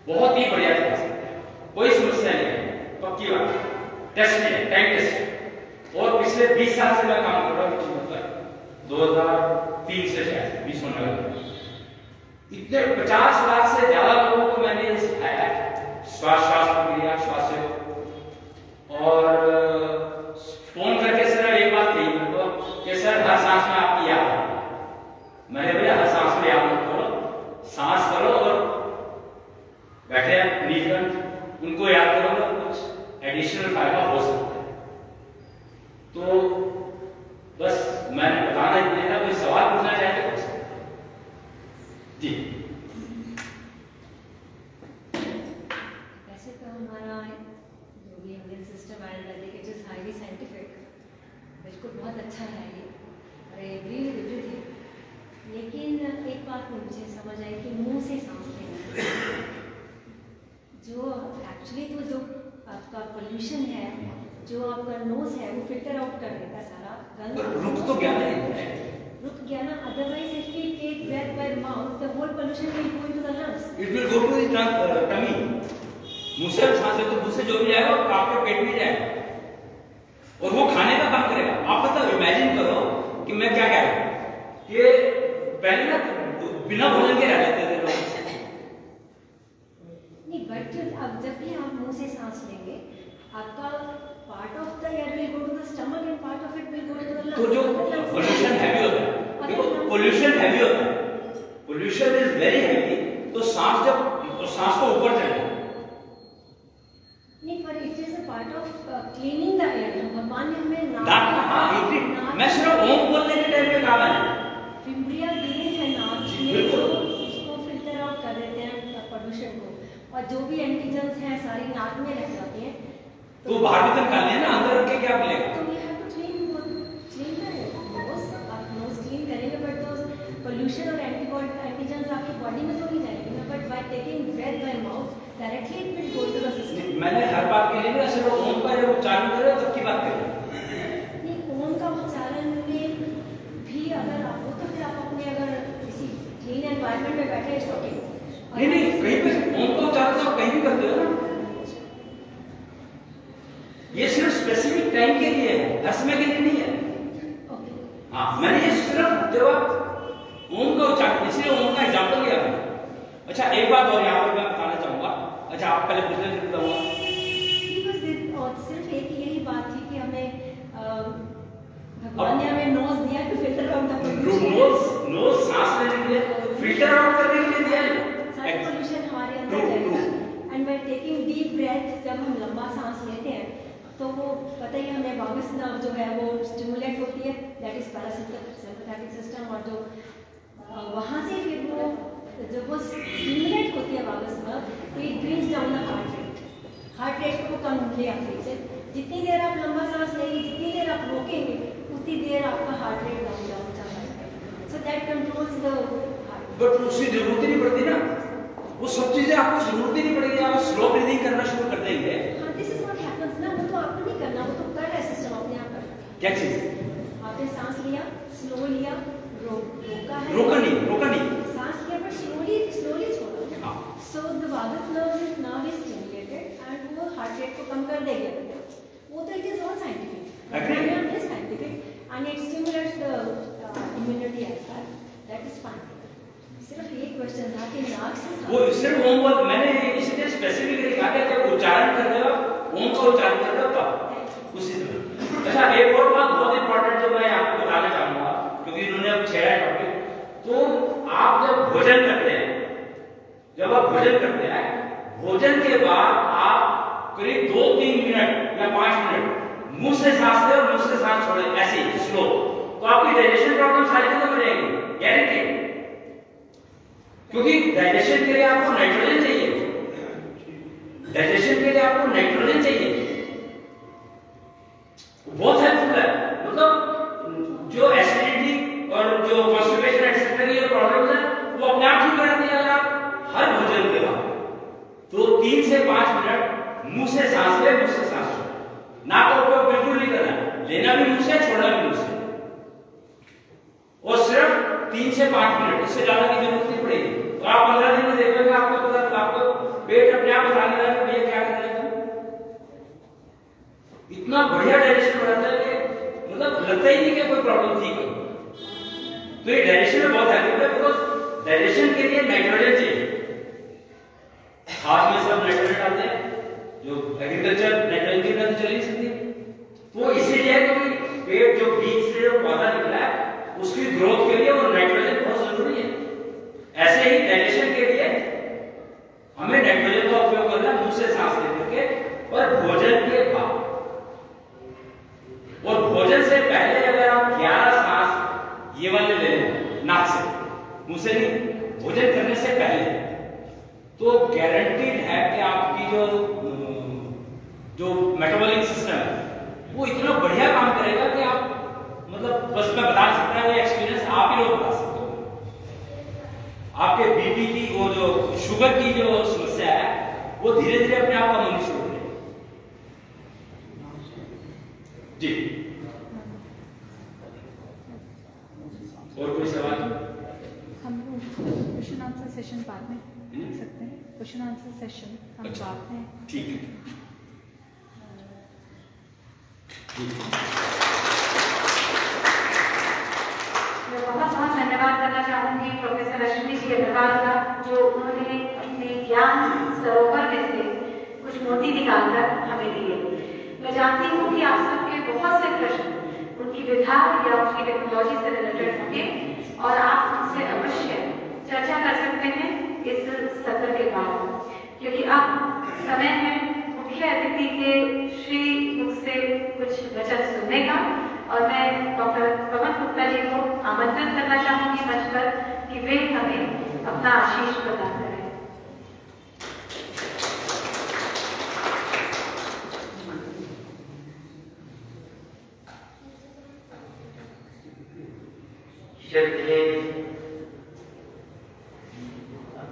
बहुत ही बढ़िया चला सकते हैं, कोई समस्या नहीं है, पक्की बात है। टेस्ट है, टाइम टेस्ट। और पिछले 20 साल से मैं काम कर रहा हूँ, 2003 से शायद 20 होने लगा। इतने 50 लाख से ज्यादा लोगों को मैंने सिखाया है, श्वास क्रिया, श्वास और फोन करके सिर्फ एक बात कही मेरे को कि सर हर सांस में आपकी याद आती है। मैंने भैया हर सांस में याद मत करो, सांस करो और बैठे नीलकंठ उनको याद करो, कुछ एडिशनल फायदा हो सकता है। तो बस मैंने बताना इतना है, कोई सवाल पूछना चाहे तो पूछ सकते जी। वैसे तो हमारा जो भी Indian system Ayurvedic it is highly scientific, बिल्कुल बहुत अच्छा है ये, और एग्री विद एवरीथिंग। लेकिन एक बात मुझे समझ आई कि मुंह से सांस लेना, जो एक्चुअली तो जो आपका पोल्यूशन है, जो आपका नोज है वो फिल्टर आउट कर देता सारा गंद। रुक तो गया ना, रुक गया ना, otherwise if we take breath by mouth the whole pollution will go into the lungs, it will go to the tummy. मुंह से सांस ले तो मुंह से जो भी जाएगा वो आपके पेट में जाएगा और वो खाने का काम करेगा। आप मतलब इमेजिन करो कि मैं क्या कह रहा हूं कि पहले ना बिना भोजन के रह लेते थे लोग। नहीं, बट अब जब भी आप मुंह से सांस लेंगे, आपका part of the air will go to the stomach and part of it will go to the lungs. तो जो पोल्यूशन हैवी होता है, देखो पोल्यूशन हैवी होता है, पोल्यूशन इज वेरी हैवी, तो सांस जब सांस को ऊपर चढ़े नहीं, पर it is a part of cleaning the air. भगवान ने हमें नाक, मैं सिर्फ ओम बोलने के टाइम पे कहा है फिम्ब्रिया ग्रीन है नाक में, जो उसको फिल्टर आउट कर देते हैं पोल्यूशन को, और जो भी एंटीजन्स हैं सारी नाक में रह जाती हैं। तो बाहर भी तो निकाल लिया ना, अंदर रख के क्या मिलेगा? तो we have to clean nose, आप नोज क्लीन करेंगे, बट तो पोल्यूशन और एंटीजन्स आपकी बॉडी में तो नहीं जाएंगे ना, but by taking breath by mouth directly it will go to the system. मैंने हर बात के लिए ना सिर्फ ओम का जब उच्चारण कर रहे हो तब की बात कर रहे हो। नहीं, ओम का उच्चारण में भी अगर आपको, तो फिर आप अपने अगर किसी क्लीन एनवायरनमेंट में बैठे इट्स ओके। नहीं कहीं पे ओम का उच्चारण तो आप कहीं भी करते हो ना, ये सिर्फ स्पेसिफिक टाइम के लिए है, हर समय के लिए नहीं है। हाँ, मैंने ये सिर्फ जब आप ओम का उच्चारण, इसलिए ओम का एग्जाम्पल दिया मैंने। अच्छा एक बात और यहाँ पर मैं बताना चाहूंगा। अच्छा आप पहले पूछना फिर बताऊंगा। और सिर्फ एक यही बात थी कि हमें भगवान ने हमें नोज दिया to filter out the pollution. Nose सांस लेने के लिए, फिल्टर आउट करने के लिए दिया है। सारा पोल्यूशन हमारे अंदर जाएगा। And by taking deep breath, जब हम लंबा सांस लेते हैं तो वो पता ही हमें वागस नर्व जो है वो स्टिमुलेट होती है, दैट इज पैरासिम्पैथेटिक सिस्टम, और जो वहाँ से फिर वो जब वो स्टिमुलेट होती है वागस नर्व, तो it brings down the heart rate को कम ले आती है। जितनी देर आप लंबा सांस लेंगे, जितनी देर आप रोकेंगे, उतनी देर आपका हार्ट रेट डाउन जाता है। So that controls the heart. But उसकी जरूरत ही नहीं पड़ती ना, वो सब चीजें आपको जरूरत ही नहीं पड़ेगी, आप स्लो ब्रीदिंग करना शुरू कर देंगे। हाँ, दिस इज व्हाट हैपेंस ना, वो तो आपको नहीं करना, वो तो कर रहा है सिस्टम अपने आप कर। क्या चीज? आपने सांस लिया, स्लो लिया, रोका है, रोका नहीं, सांस लिया बट स्लोली छोड़ा। So the vagus nerve is now stimulated and वो हार्ट रेट को कम कर देगा। वो तो it is all scientific, agreed is scientific and it stimulates the immunity as well, that is fine. सिर्फ एक क्वेश्चन था कि नाक से वो सिर्फ ओम बोल, मैंने इसलिए स्पेसिफिकली कहा कि जब उच्चारण कर रहे हो ओम का उच्चारण कर रहे हो तब उसी तरह। अच्छा एक और बात बहुत इंपॉर्टेंट जो मैं आपको बताना चाहूंगा, क्योंकि इन्होंने अब छेड़ा है टॉपिक। तो आप जब भोजन करते हैं, भोजन के बाद आप करीब 2-3 मिनट या 5 मिनट मुंह से सांस लें और मुंह से सांस छोड़ें, ऐसे ही स्लो, तो आपकी डाइजेशन प्रॉब्लम सारी खत्म हो जाएगी, गारंटी। क्योंकि डाइजेशन के लिए आपको नाइट्रोजन चाहिए, बहुत हेल्पफुल है। मतलब जो एसिडिटी और जो कॉन्स्टिपेशन एक्सेट्रा की प्रॉब्लम है वो अपने आप ठीक कर देती है। अगर आप हर भोजन के बाद तो 3 से 5 मिनट मुंह से सांस ले, मुंह से सांस छोड़े, नाक का उपयोग बिल्कुल नहीं करना, लेना भी मुंह से, छोड़ना भी मुंह से, और सिर्फ 3 से 5 मिनट, इससे ज्यादा की जरूरत नहीं पड़ेगी। तो आप 15 दिन में देखोगे आपको पता, आपको पेट अपने आप बता देगा कि भैया क्या करना है। इतना बढ़िया डाइजेशन हो जाता है कि मतलब लगता ही नहीं कि कोई प्रॉब्लम थी कोई। तो ये डाइजेशन में बहुत हेल्पफुल है, बिकॉज डाइजेशन के लिए नाइट्रोजन चाहिए। खाद में सब नाइट्रोजन डालते हैं, जो एग्रीकल्चर नाइट्रोजन के बिना तो चल नहीं सकती। तो इसीलिए क्योंकि पेट जो बीज से जो पौधा निकला है उसकी ग्रोथ के लिए वो नाइट्रोजन बहुत जरूरी है। ऐसे ही डाइजेशन के लिए हमें नाइट्रोजन का उपयोग करना है मुंह से सांस लेकर के और भोजन के बाद। और भोजन से पहले अगर आप 11 सांस ये वाले ले लें नाक से, मुंह से नहीं, भोजन करने से पहले, तो गारंटीड है कि आपकी जो मेटाबॉलिक सिस्टम है वो इतना बढ़िया काम करेगा कि आप मतलब बस मैं बता सकता हूं, ये एक्सपीरियंस आप ही लोग बता सकते हो। आपके बीपी की वो जो शुगर की जो समस्या है वो धीरे धीरे अपने आप कम होनी शुरू हो जाएगी। जी और कोई सवाल? हम क्वेश्चन आंसर सेशन बाद में कर सकते हैं। क्वेश्चन आंसर सेशन हम बाद में। ठीक है। मैं बहुत बहुत धन्यवाद करना चाहूंगी प्रोफेसर अश्विनी जी अग्रवाल का, जो उन्होंने अपने ज्ञान सरोवर में से कुछ मोती निकालकर हमें दिए। मैं जानती हूँ कि आप सबके बहुत से प्रश्न उनकी विधान या उसकी टेक्नोलॉजी से रिलेटेड होंगे और आप उनसे अवश्य चर्चा कर सकते हैं इस सत्र के बाद, क्योंकि अब समय है मुख्य अतिथि के श्री मुख से कुछ वचन सुनने का। और मैं डॉक्टर पवन गुप्ता जी को आमंत्रित करना चाहूंगी मंच पर कि वे हमें अपना आशीष प्रदान करें।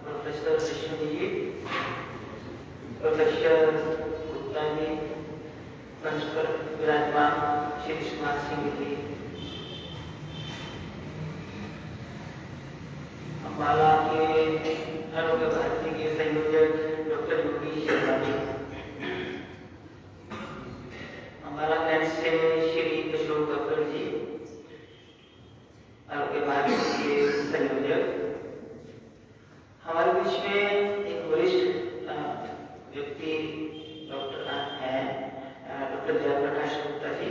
प्रोफेसर अश्विनी जी, प्रोफेसर गुप्ता जी, मंच पर विराजमान श्री कुमार सिंह जी, अम्बाला के आरोग्य भारती के संयोजक डॉक्टर योगेश शर्मा जी, अम्बाला कैंट से श्री अशोक कपूर जी, आरोग्य भारती के संयोजक। हमारे बीच में एक वरिष्ठ व्यक्ति डॉक्टर हैं डॉक्टर जयप्रकाश गुप्ता जी,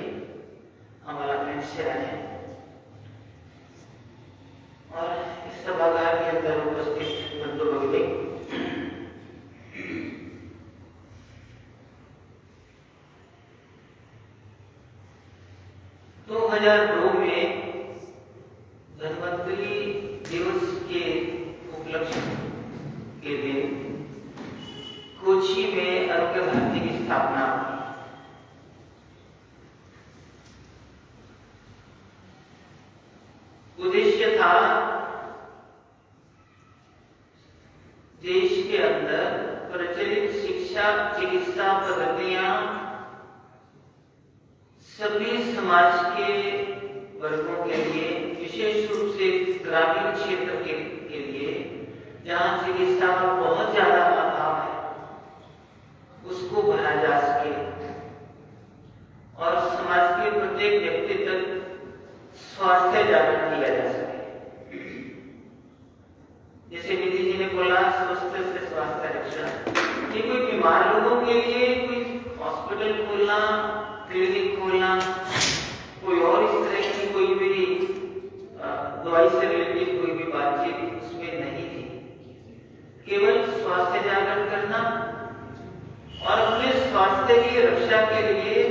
हमारा कैंट से आए हैं और इस सभागार के अंदर उपस्थित बंधु भगिनी, 2002 में धन्वंतरी दिवस के उपलक्ष्य के दिन कोची में आरोग्य भारती की स्थापना। उद्देश्य था देश के अंदर प्रचलित शिक्षा चिकित्सा पद्धतियां सभी समाज के वर्गों के लिए, विशेष रूप से ग्रामीण क्षेत्र के लिए जहां चिकित्सा का बहुत ज्यादा अभाव है, उसको भरा जा सके और समाज के प्रत्येक व्यक्ति तक स्वास्थ्य जागरण किया जा सके। जैसे विधि जी ने बोला, स्वस्थ से स्वास्थ्य रक्षण, ये कोई बीमार लोगों के लिए कोई हॉस्पिटल खोलना, क्लिनिक खोलना, कोई और इस तरह की कोई भी दवाई से रिलेटेड कोई भी बातचीत उसमें नहीं थी। केवल स्वास्थ्य जागरण करना और अपने स्वास्थ्य की रक्षा के लिए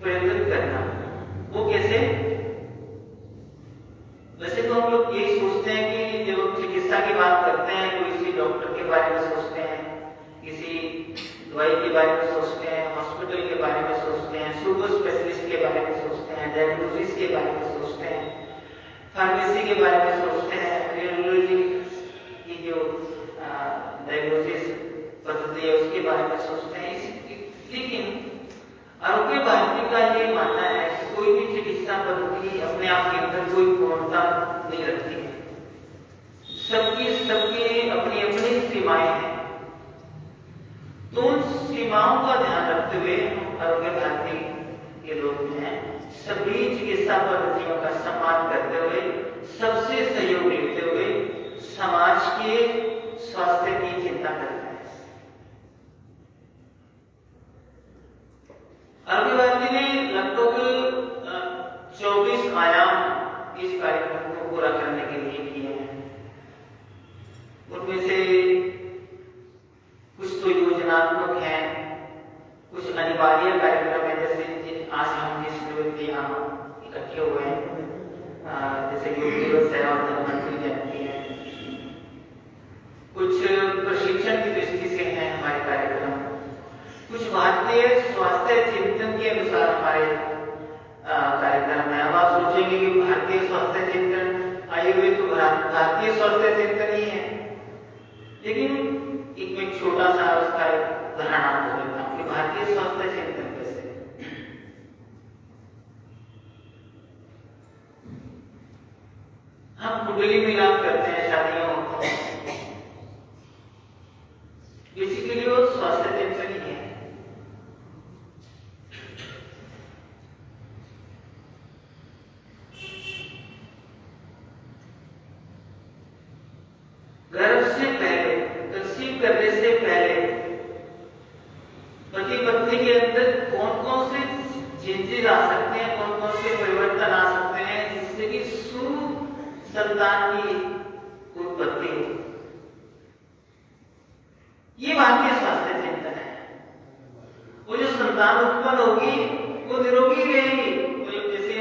प्रयत्न करना। वो कैसे? वैसे तो हम लोग यही सोचते हैं कि जब हम चिकित्सा की बात करते हैं तो किसी डॉक्टर के बारे में सोचते हैं, किसी दवाई के बारे में सोचते हैं, हॉस्पिटल के बारे में सोचते हैं, सुपर स्पेशलिस्ट के बारे में सोचते हैं, डायग्नोसिस के बारे में सोचते हैं, फार्मेसी के बारे में सोचते हैं, रेडियोलॉजी की जो डायग्नोसिस पद्धति है उसके बारे में सोचते हैं। लेकिन आरोग्य भारती का ये मानना है कि कोई भी चिकित्सा पद्धति अपने आप के अंदर कोई पूर्णता नहीं रखती है। सबकी अपनी अपनी सीमाएं हैं। तो उन सीमाओं का ध्यान रखते हुए आरोग्य भारती के लोग हैं सभी चिकित्सा पद्धतियों का सम्मान करते हुए, सबसे सहयोग लेते हुए समाज के स्वास्थ्य की चिंता करते हैं। आरोग्य भारती ने लगभग 24 आयाम इस कार्यक्रम को पूरा करने के लिए किए हैं। उनमें से कुछ तो योजनात्मक हैं, कुछ अनिवार्य कार्यक्रम है, जैसे आज हम जिस व्यक्ति यहाँ इकट्ठे हुए हैं, जैसे योग दिवस है और धन्वंतरि जयंती है। कुछ प्रशिक्षण की दृष्टि से हैं हमारे कार्यक्रम, कुछ भारतीय स्वास्थ्य चिंतन के अनुसार हमारे कार्यक्रम है। अब आप सोचेंगे कि भारतीय स्वास्थ्य चिंतन आए हुए तो भारतीय स्वास्थ्य चिंतन ही है, लेकिन एक छोटा सा उसका उदाहरण आपको देता हूँ कि भारतीय स्वास्थ्य चिंतन कैसे। हम कुंडली मिलाप करते हैं शादियों में, बेसिकली वो स्वास्थ्य चिंतन ही है। गर्भ से पहले, कंसीव करने से पहले पति पत्नी के अंदर कौन कौन से चेंजेस आ सकते हैं, कौन कौन से परिवर्तन आ सकते हैं जिससे कि सुसंतान की उत्पत्ति हो, ये भारतीय स्वास्थ्य चिंतन है। वो जो संतान उत्पन्न होगी वो निरोगी रहेगी। जैसे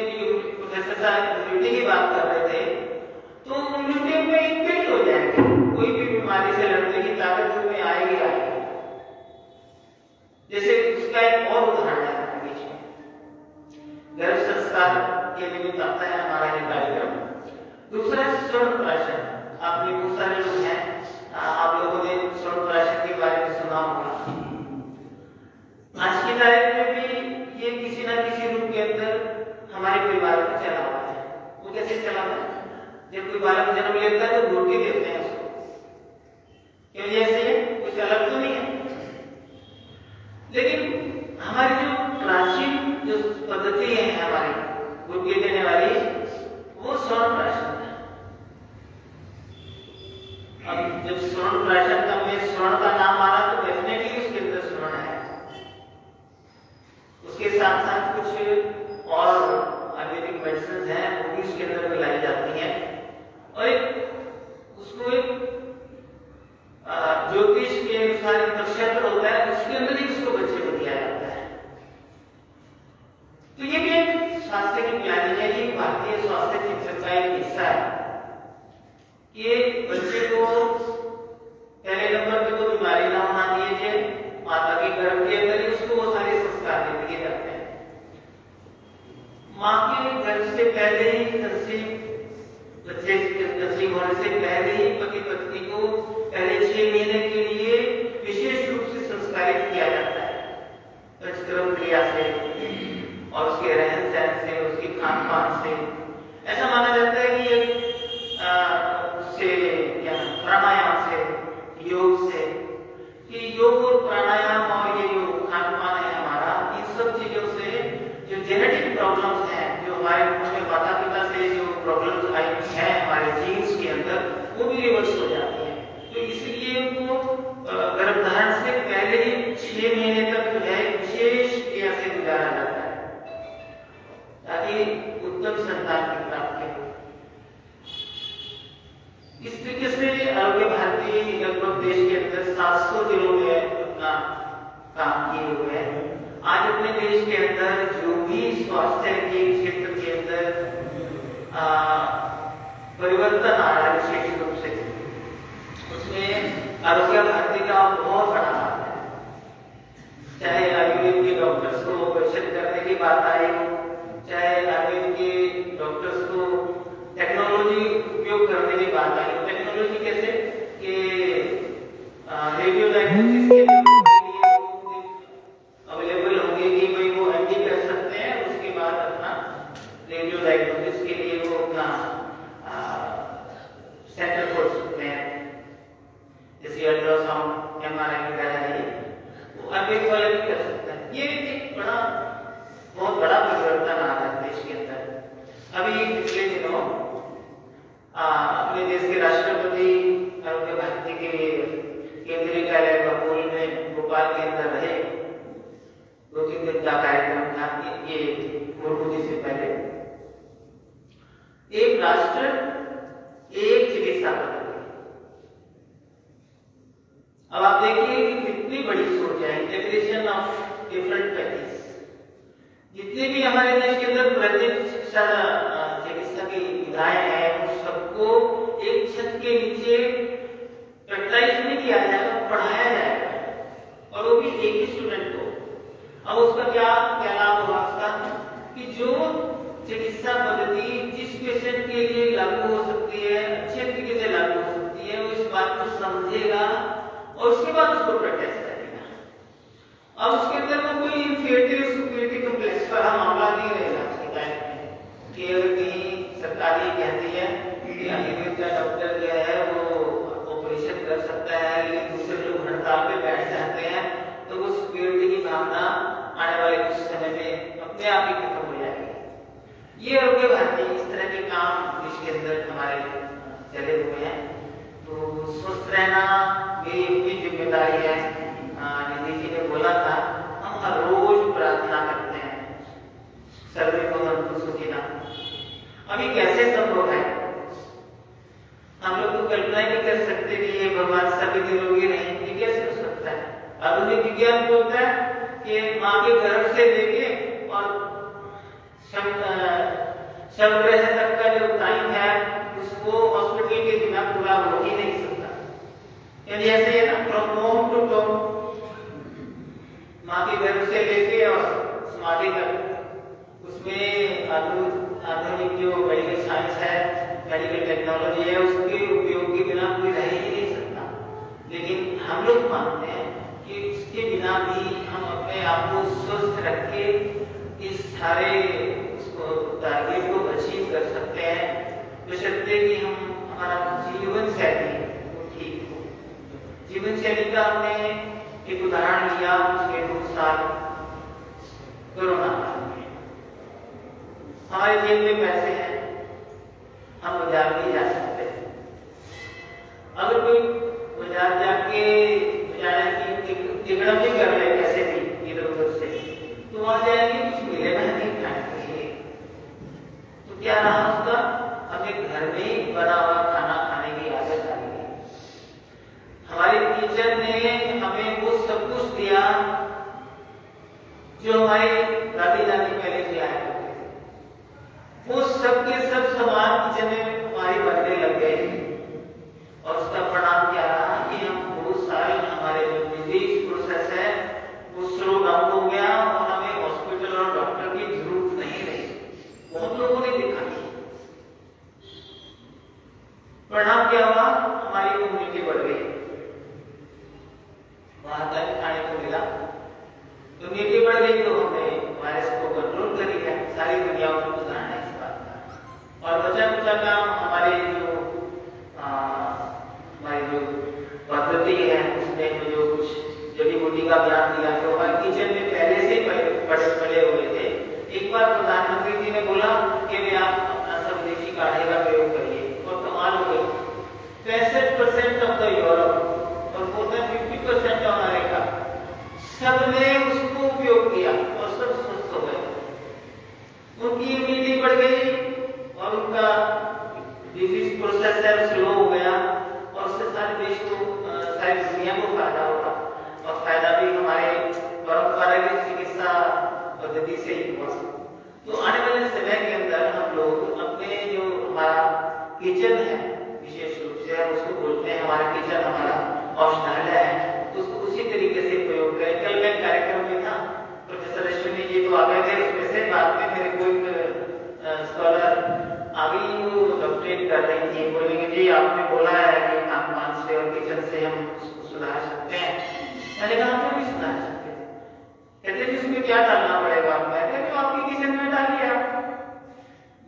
प्रोफेसर साहब इम्यूनिटी की बात कर रहे थे, तो इम्यूनिटी में इनबिल्ट हो जाएगी, कोई भी बीमारी से लड़ने की ताकत उसमें आएगी। जैसे उसका एक और उदाहरण है बीच में गर्भ संस्कार के निमित्त आता है हमारा ये कार्यक्रम। दूसरा स्वर्ण प्राशन, आपने बहुत सारे लोग हैं, आप लोगों ने स्वर्ण प्राशन के बारे में सुना होगा। आज की तारीख में भी ये किसी न किसी रूप के अंदर हमारे परिवार में चला हुआ है। वो कैसे चला हुआ है? जब कोई बालक जन्म लेता है तो गुड़की देते हैं उसको, क्यों? जैसे कुछ अलग तो नहीं है, लेकिन हमारी जो प्राचीन जो पद्धति है हमारी गुड़की देने वाली, वो स्वर्ण प्राशन है। अब जब स्वर्ण प्राशन का मैं स्वर्ण का नाम आ रहा तो डेफिनेटली उसके अंदर स्वर्ण है। उसके साथ साथ कुछ और आयुर्वेदिक मेडिसिन हैं वो भी उसके अंदर मिलाई जाती हैं, और उसको एक ज्योतिष के अनुसार एक नक्षत्र होता है, उसके अंदर ही उसको बच्चे को दिया जाता है। तो ये भी एक स्वास्थ्य की प्लानिंग है, ये भारतीय स्वास्थ्य चिकित्सा का एक हिस्सा है कि बच्चे को पहले नंबर पे तो बीमारी ना होना दीजिए, माता के गर्भ के अंदर ही उसको वो सारे संस्कार दे दिए जाते हैं। माँ के गर्भ से पहले ही बच्चे कंसीव होने से पहले ही पति पत्नी को पहले 6 महीने के लिए विशेष रूप से संस्कारित किया जाता है, पंचकर्म क्रिया से और उसके रहन सहन से, उसके खान पान से। ऐसा माना जाता है कि उससे प्राणायाम से, योग से, कि योग और प्राणायाम और ये जो खान पान है हमारा, इन सब चीजों से जो जेनेटिक प्रॉब्लम्स हैं, जो हमारे माता पिता से जो प्रॉब्लम्स आई हैं हमारे जीन्स के अंदर, वो भी रिवर्स हो जाती है। तो इसलिए उनको गर्भधारण से पहले ही 6 महीने तक जो है विशेष क्रिया से गुजारा जाता है ताकि उत्तम संतान की प्राप्ति हो। इस तरीके से आरोग्य भारती लगभग देश के अंदर 700 जिलों में अपना काम किए हुए हैं। आज अपने देश के अंदर जो भी स्वास्थ्य के क्षेत्र के अंदर परिवर्तन आ रहा है विशेष रूप से, उसमें आरोग्य भारती का बहुत बड़ा हाथ है। चाहे आयुर्वेद के डॉक्टर्स को ऑपरेशन करने की बात आई, चाहे आयुर्वेद के डॉक्टर्स को टेक्नोलॉजी उपयोग करने की बात आई। टेक्नोलॉजी कैसे कि रेडियो डायग्नोसिस के लिए अवेलेबल होंगे कि भाई वो एमडी कर सकते हैं, उसके बाद अपना रेडियो डायग्नोसिस के लिए वो अपना सेंटर खोल सकते हैं। आयुर्वेद वाले भी कर सकते हैं। ये एक बहुत बड़ा परिवर्तन आ रहा है देश के अंदर। अभी पिछले दिनों अपने देश के राष्ट्रपति अरुण भारती के केंद्रीय कार्यालय भोपाल में भोपाल के अंदर रहे, 2-3 दिन का कार्यक्रम था। ये मुर्मू जी से पहले एक राष्ट्र एक चिकित्सा पद्धति। अब आप देखिए कि कितनी बड़ी सोच है, इंटीग्रेशन ऑफ डिफरेंट पैथीज। जितने भी हमारे देश के अंदर चिकित्सा की विधाएं हैं, उन सबको एक छत के नीचे प्रैक्टिस नहीं किया जाएगा, पढ़ाया जाएगा, और वो भी एक ही स्टूडेंट को। अब उसका क्या लाभ होगा उसका कि जो चिकित्सा पद्धति जिस पेशेंट के लिए लागू हो सकती है, अच्छे तरीके से लागू हो सकती है, वो इस बात को समझेगा और उसके बाद उसको प्रैक्टिस करेगा। अब उसके अंदर वो कोई इंफीरियरिटी सुपीरियरिटी कॉम्प्लेक्स का मामला नहीं रहेगा उसके टाइम में कि अगर कहीं सरकारी कहती है कि आयुर्वेद का डॉक्टर जो है वो ऑपरेशन कर सकता है, लेकिन दूसरे लोग हड़ताल पे बैठ जाते हैं, तो वो सुपीरियरिटी की भावना आने वाले कुछ समय में अपने आप ही खत्म हो जाएगी। ये आरोग्य भारती इस तरह के काम देश के अंदर हमारे चले हुए हैं। तो स्वस्थ रहना मेरी अपनी जिम्मेदारी है। निधि जी ने बोला था हम हर रोज प्रार्थना करते हैं सर्वे भवन्तु सुखिनः। अभी कैसे संभव है? हम लोग तो कल्पना नहीं कर सकते कि ये भगवान सभी निरोगी रहें, ये कैसे हो सकता है? आधुनिक विज्ञान बोलता है कि माँ के गर्भ से लेके और शवग्रह तक का जो टाइम है उसको हॉस्पिटल के बिना पूरा हो ही नहीं सकता। यानी ऐसे है ना, फ्रॉम मोम टू टॉम, माँ के गर्भ से लेके और समाधि तक, उसमें आधुनिक जो मेडिकल साइंस है, मेडिकल टेक्नोलॉजी है, उसके उपयोग के बिना कोई रह ही नहीं सकता। लेकिन हम लोग मानते हैं कि उसके बिना भी हम अपने आप को स्वस्थ रख के इस सारे टारगेट को अचीव कर सकते हैं, बशर्ते कि हम हमारा जीवन शैली वो ठीक हो। जीवन शैली का हमने एक उदाहरण लिया पिछले 2 साल कोरोना काल में। हमारे जेब में पैसे हैं, हम बाजार नहीं जा सकते। अगर कोई बाजार जाके टिकट भी कर ले कैसे भी इधर उधर से, तो वहां जाएंगे कुछ मिलेगा नहीं खाने के लिए, तो क्या रहा उसका? हमें घर में ही बना हुआ खाना खाने की आदत आ गई। हमारे टीचर ने हमें वो सब कुछ दिया जो हमारे दादी दादी पहले खिलाया करते थे। वो सब के सब सामान किचन में हमारी बनने लग गए, और उसका परिणाम क्या रहा कि हम 2 साल हमारे जो डिजीज प्रोसेस है वो स्लो डाउन हो गया और हमें हॉस्पिटल और डॉक्टर की जरूरत नहीं रही। बहुत लोगों ने देखा नहीं। परिणाम क्या हुआ? हमारी इम्यूनिटी बढ़ गई, बाहर का खाने को मिला, इम्यूनिटी बढ़ गई, तो हमने वायरस को कंट्रोल कर लिया। सारी दुनिया को उदाहरण है इस बात का। और बचा कुचा काम हमारी जो पद्धति है उसमें जो कुछ जड़ी बूटी का ज्ञान दिया, जो हमारे किचन में पहले से पड़े हुए थे। एक बार प्रधानमंत्री जी ने बोला कि वे आप अपना स्वदेशी काढ़े का प्रयोग करिए, और कमाल हो गई। 65% ऑफ द यूरोप और मोर देन 50% ऑफ अमेरिका, सबने उसको उपयोग किया और सब स्वस्थ हो गए। उनकी इम्यूनिटी बढ़ गई और उनका डिजीज प्रोसेस है स्लो हो गया, और उससे सारे देश को, सारी दुनिया को फायदा होगा। और फायदा भी हमारे परंपरागत चिकित्सा पद्धति से ही हुआ। तो आने वाले समय के अंदर हम लोग अपने जो हमारा किचन है, विशेष रूप से हम उसको बोलते हैं हमारा किचन हमारा औषधालय है, उसको उसी तरीके से प्रयोग करें। कल मैं कार्यक्रम में था, प्रोफेसर अश्विनी जी तो आ गए थे, उसमें से बाद में मेरे कोई स्कॉलर अभी वो डॉक्टरेट कर रही थी, बोलेंगे जी आपने बोला है कि खान-पान से और किचन से हम उसको सुधार सकते हैं। मैंने कहा हम भी सुधार सकते हैं। कहते हैं उसमें क्या डालना पड़ेगा? मैं कहते आपके किचन में डालिए आप।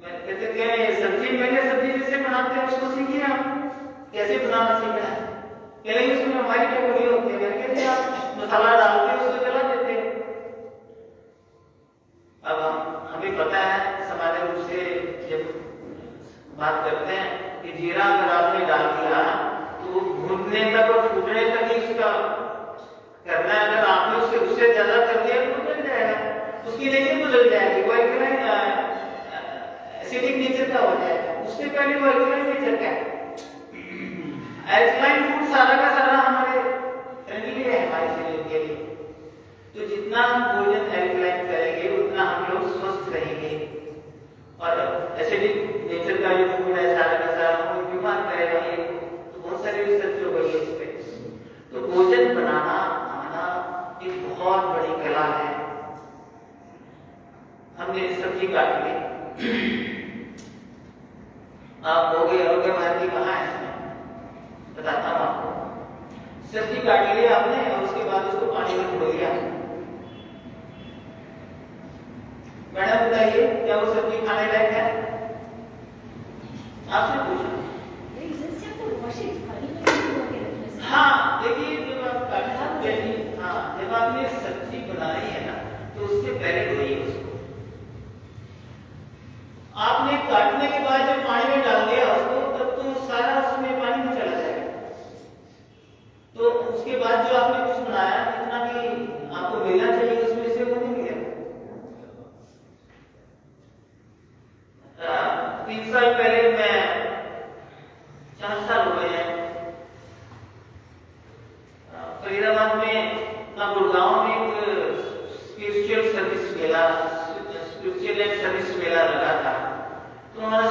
मैं कहते क्या सब्जी, मैंने सब्जी जैसे बनाते हैं उसको सीखिए आप, कैसे बनाना सीखना है। कहते उसमें हमारी क्या होती है, मैंने कहते आप मसाला डालते हैं उसको बात करते हैं कि जीरा अगर आपने डाल दिया तो भूनने तक और फूटने तक ही उसका करना है। अगर आपने उससे ज्यादा कर दिया तो जल जाएगा, उसकी नेचर बदल जाएगी, वो एसिडिक नेचर का हो जाएगा। उससे पहले वो एल्कलाइन नेचर का है। एल्कलाइन फूड सारा का सारा हमारे शरीर है, हमारे शरीर के लिए। तो जितना हम भोजन एल्कलाइन करेंगे उतना हम लोग स्वस्थ रहेंगे। और एसिडिक नेचर का जो फूड है सारा का सारा हमें बीमार करेगा। ये तो बहुत सारी रिसर्च हो गई है इस पे। तो भोजन बनाना खाना एक बहुत बड़ी कला है। हमने सब्जी काट ली, आप हो गए आरोग्य भारती कहाँ है इसमें बताता हूँ आपको। सब्जी काट ली आपने और उसके बाद उसको पानी में धो लिया। मैडम बताइए क्या वो सब्जी खाने लायक है? आपसे पूछा। हाँ देखिए, जब आप काटते हैं, हाँ जब आपने सब्जी बनाई है ना तो उससे पहले धोइए उसको। आपने काटने के बाद जब पानी में डाल दिया उसको, तब तो सारा उसमें पानी में चला जाएगा। तो उसके बाद जो आपने कुछ बनाया, जितना भी आपको मिलना चाहिए उसमें से वो नहीं मिलेगा। 3 साल पहले मैं 4 साल हो गए हैं फरीदाबाद में ना गुड़गांव में एक स्पिरिचुअल सर्विस मेला लगा था। तो हमारा